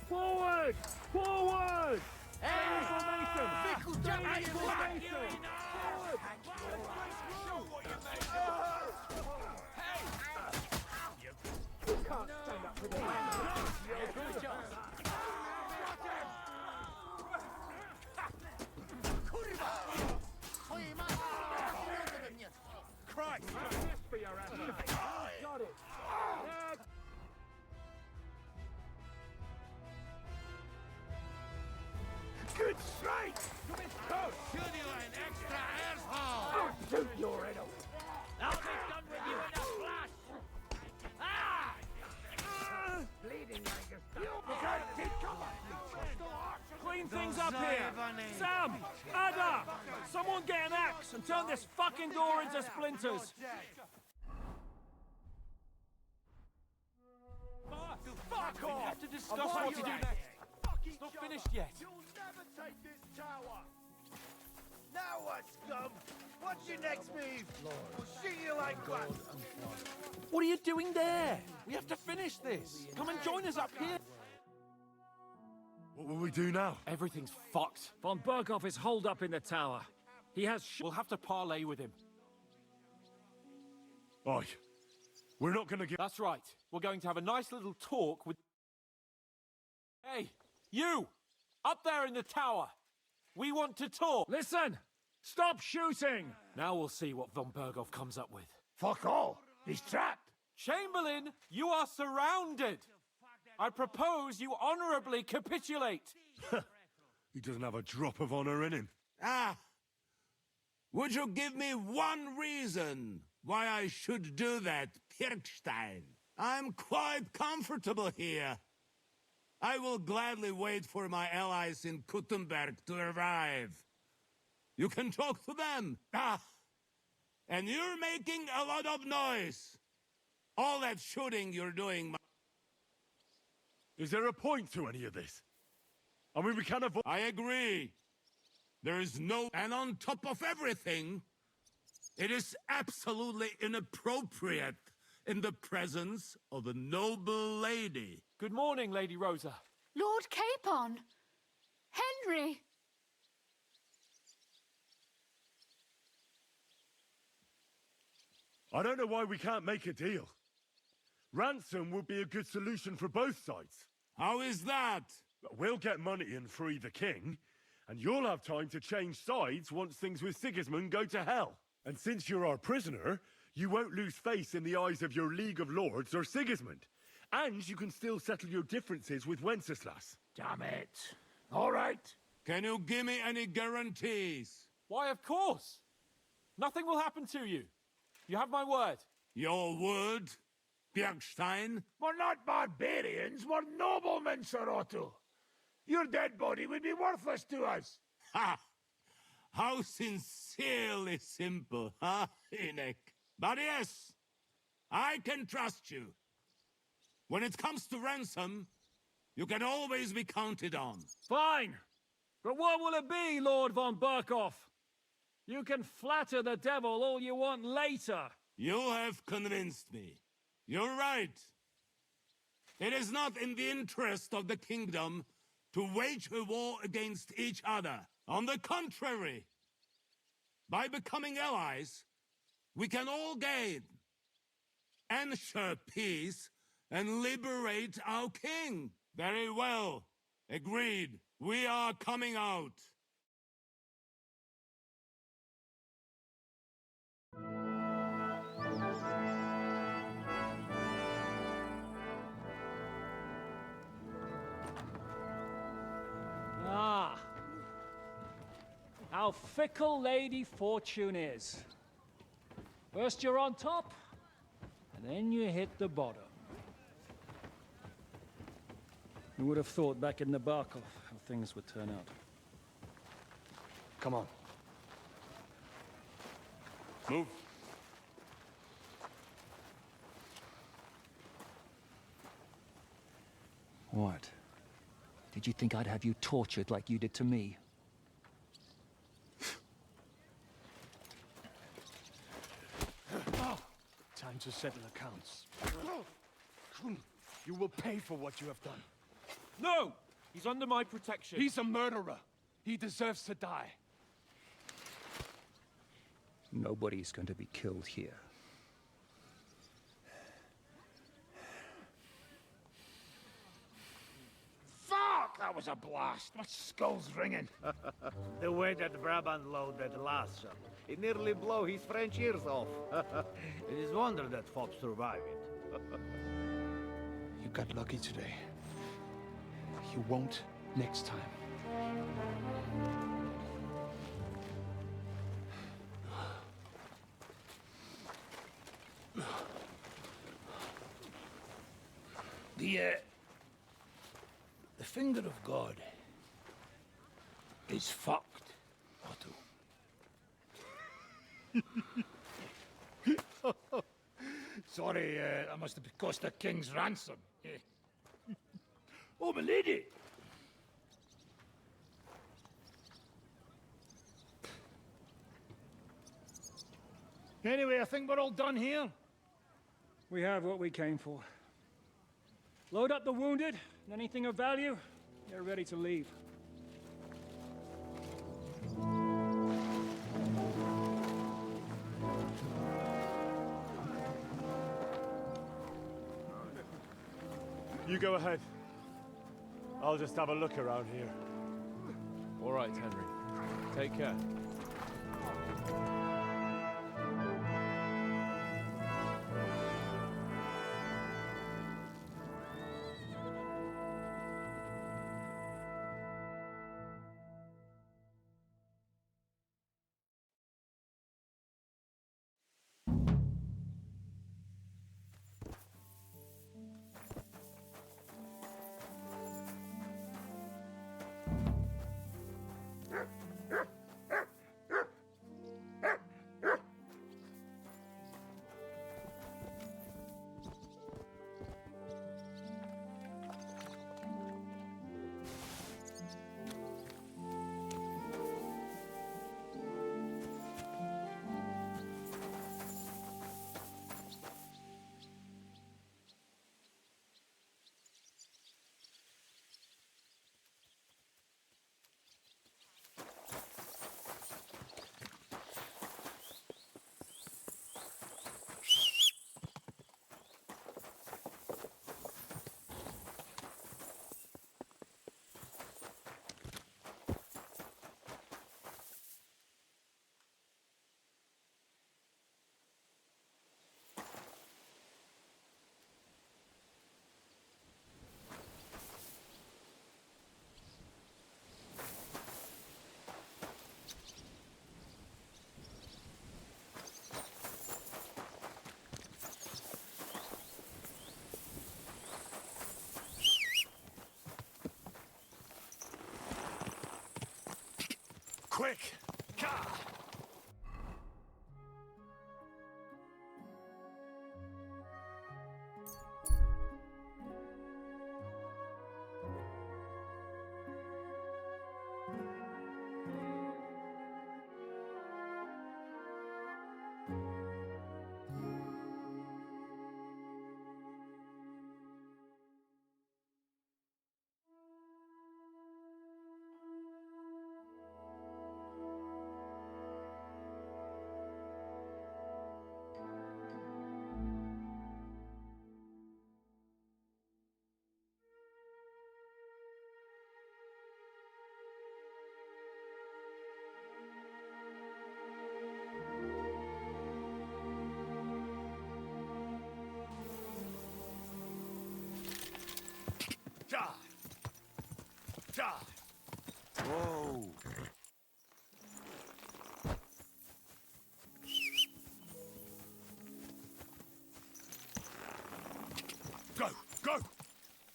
S1: Forward! Forward! Hey! Formation! Stay in formation! Forward! You can't stand up for this. Good job.
S6: Christ!
S1: This for your appetite. Got it.
S6: Good strike! Should you an extra asshole?
S1: I'll shoot your head off.
S6: I'll be done with you in a flash! Ah!
S1: Bleeding like a stump.
S15: Clean things up here! Sam! Ada! Someone get an axe and turn this fucking door into splinters!
S1: have to discuss what to do next. It's not finished yet.
S14: You'll never take this tower! Now what, scum? What's your next move? We'll shoot you like glass!
S1: What are you doing there? We have to finish this. Come and join us up here.
S8: What will we do now?
S1: Everything's fucked.
S15: Von Berghoff is holed up in the tower. He has
S1: We'll have to parley with him.
S8: Aye. We're not gonna get...
S1: That's right. We're going to have a nice little talk with... Hey, you! Up there in the tower! We want to talk!
S15: Listen! Stop shooting!
S1: Now we'll see what Von Berghoff comes up with.
S16: Fuck all! He's trapped!
S1: Chamberlain, you are surrounded! I propose you honorably capitulate!
S8: He doesn't have a drop of honor in him.
S6: Ah! Would you give me one reason why I should do that, Pirkstein? I'm quite comfortable here. I will gladly wait for my allies in Kuttenberg to arrive. You can talk to them. Ah! And you're making a lot of noise. All that shooting you're doing...
S8: Is there a point to any of this? I mean, we can't avoid...
S6: I agree. There is no... And on top of everything, it is absolutely inappropriate in the presence of a noble lady.
S1: Good morning, Lady Rosa.
S7: Lord Capon! Henry!
S8: I don't know why we can't make a deal. Ransom would be a good solution for both sides.
S6: How is that?
S8: We'll get money and free the king, and you'll have time to change sides once things with Sigismund go to hell. And since you're our prisoner, you won't lose face in the eyes of your League of Lords or Sigismund. And you can still settle your differences with Wenceslas.
S16: Damn it. All right.
S6: Can you give me any guarantees?
S1: Why, of course. Nothing will happen to you. You have my word.
S6: Your word, Bjergstein?
S16: We're not barbarians, we're noblemen, Sir Otto. Your dead body would be worthless to us.
S6: Ha! How sincerely simple, huh, Enoch? But yes, I can trust you. When it comes to ransom, you can always be counted on.
S15: Fine! But what will it be, Lord von Berkhoff? You can flatter the devil all you want later.
S6: You have convinced me. You're right. It is not in the interest of the kingdom to wage a war against each other. On the contrary, by becoming allies, we can all gain, ensure peace, and liberate our king. Very well. Agreed. We are coming out.
S15: Ah. How fickle Lady Fortune is. First you're on top, and then you hit the bottom. Who would have thought back in the Barkov how things would turn out?
S8: Come on. Move.
S3: What? Did you think I'd have you tortured like you did to me?
S14: Time to settle accounts. You will pay for what you have done.
S1: No! He's under my protection.
S14: He's a murderer. He deserves to die.
S3: Nobody's going to be killed here.
S16: Fuck! That was a blast. My skull's ringing.
S11: The way that Brabant loaded last summer, it nearly blew his French ears off. It is wonder that Fops survived it.
S14: You got lucky today. You won't next time.
S16: The finger of God is fucked, Otto. Sorry, that must have cost the king's ransom.
S11: Oh, my lady! Anyway, I think we're all done here.
S10: We have what we came for. Load up the wounded, and anything of value, they're ready to leave.
S1: You go ahead. I'll just have a look around here.
S22: All right, Henry. Take care.
S11: Quick! Ka!
S14: Ja! Ja!
S9: Whoa!
S14: Go! Go!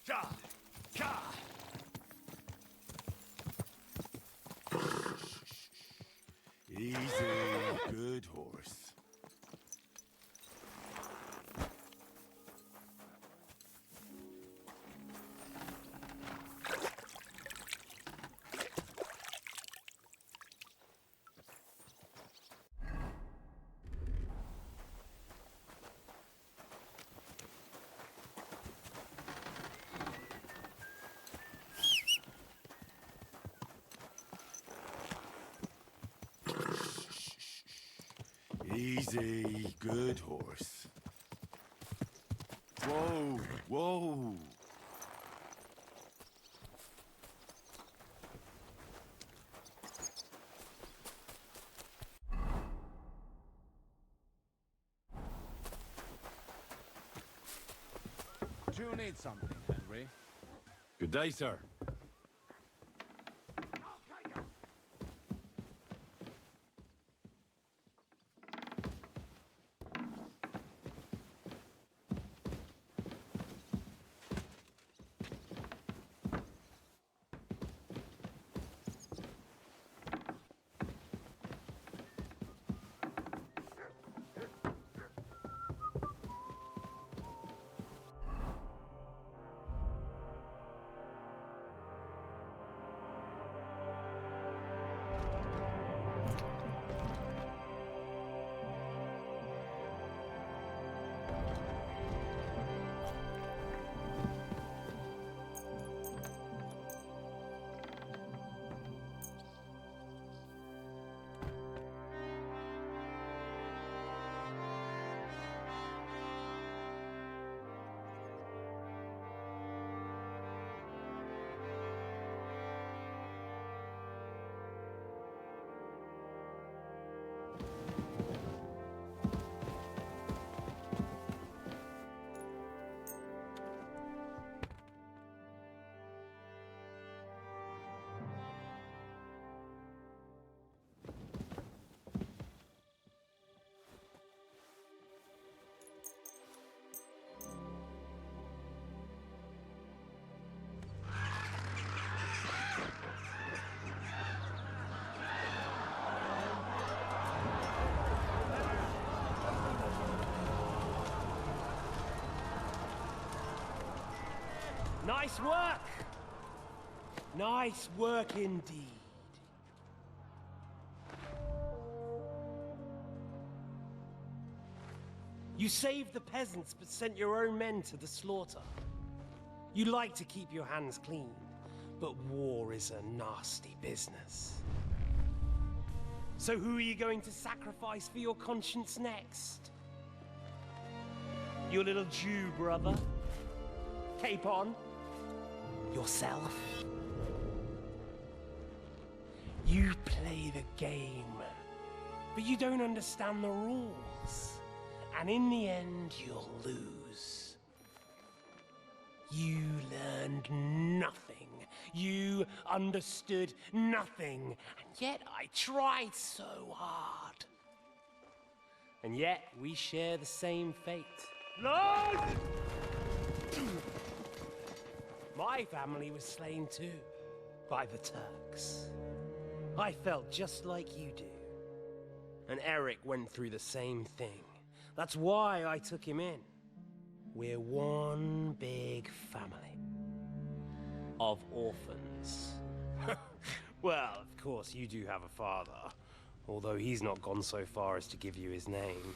S14: Ja! Ka!
S9: Easy, good horse. Easy, good horse. Whoa, whoa.
S22: Do you need something, Henry?
S1: Good day, sir.
S13: Nice work! Nice work indeed. You saved the peasants but sent your own men to the slaughter. You like to keep your hands clean, but war is a nasty business. So who are you going to sacrifice for your conscience next? Your little Jew brother? Cape on? Yourself? You play the game, but you don't understand the rules. And in the end, you'll lose. You learned nothing. You understood nothing. And yet I tried so hard. And yet we share the same fate. Lord! My family was slain too, by the Turks. I felt just like you do. And Eric went through the same thing. That's why I took him in. We're one big family. Of orphans. Well, of course, you do have a father. Although he's not gone so far as to give you his name.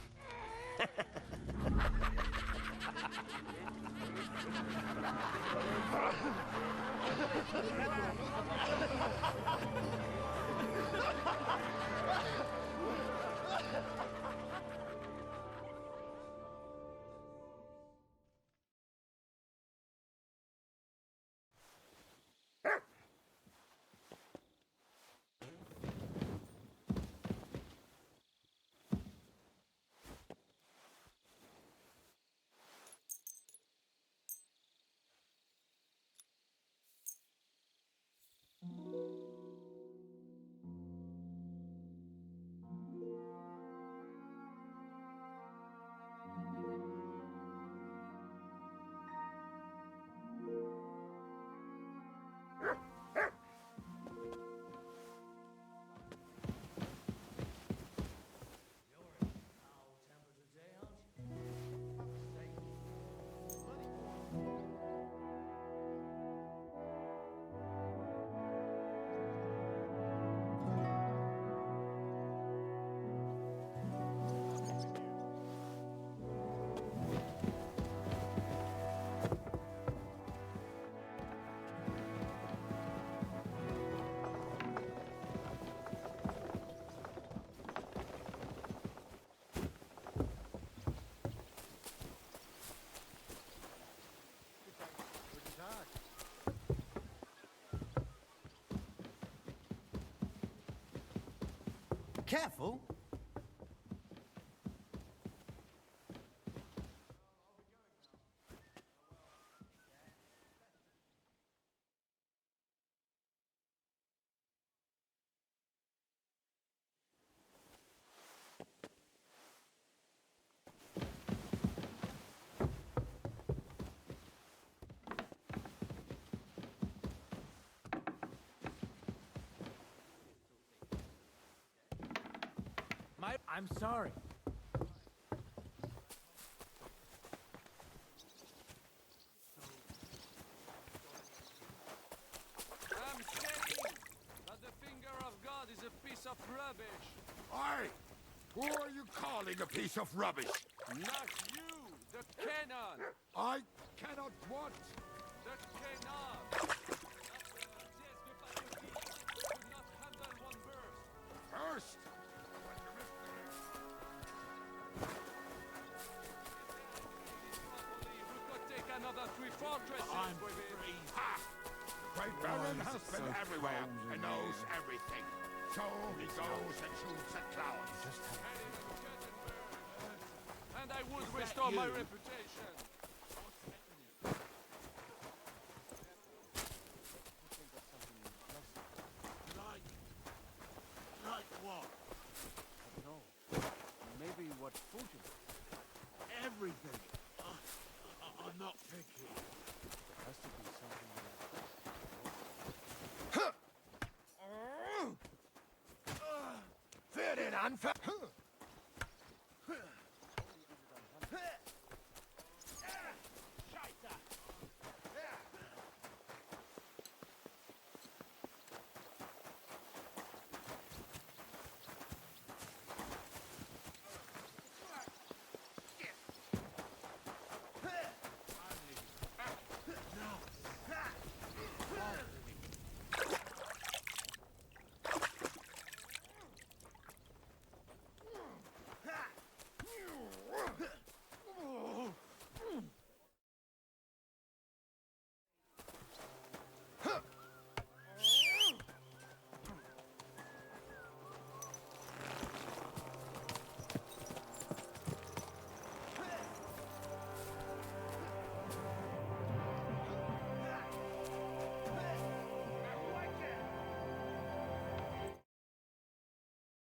S17: Careful!
S2: I'm sorry.
S21: I'm saying that the finger of God is a piece of rubbish.
S20: Aye! Who are you calling a piece of rubbish?
S21: Not you, the canon.
S20: I cannot what?
S21: The canon. Could not handle one verse.
S20: First!
S21: We could take another 3 fortresses with it.
S20: Ha! The Great Baron has been everywhere and knows everything. So he goes and shoots at clouds.
S21: And I would restore my reputation.
S11: Like what?
S2: I don't know. Maybe what food you like.
S11: Everything. I'm not picky.
S2: There has to be something you like.
S20: Ferdinand!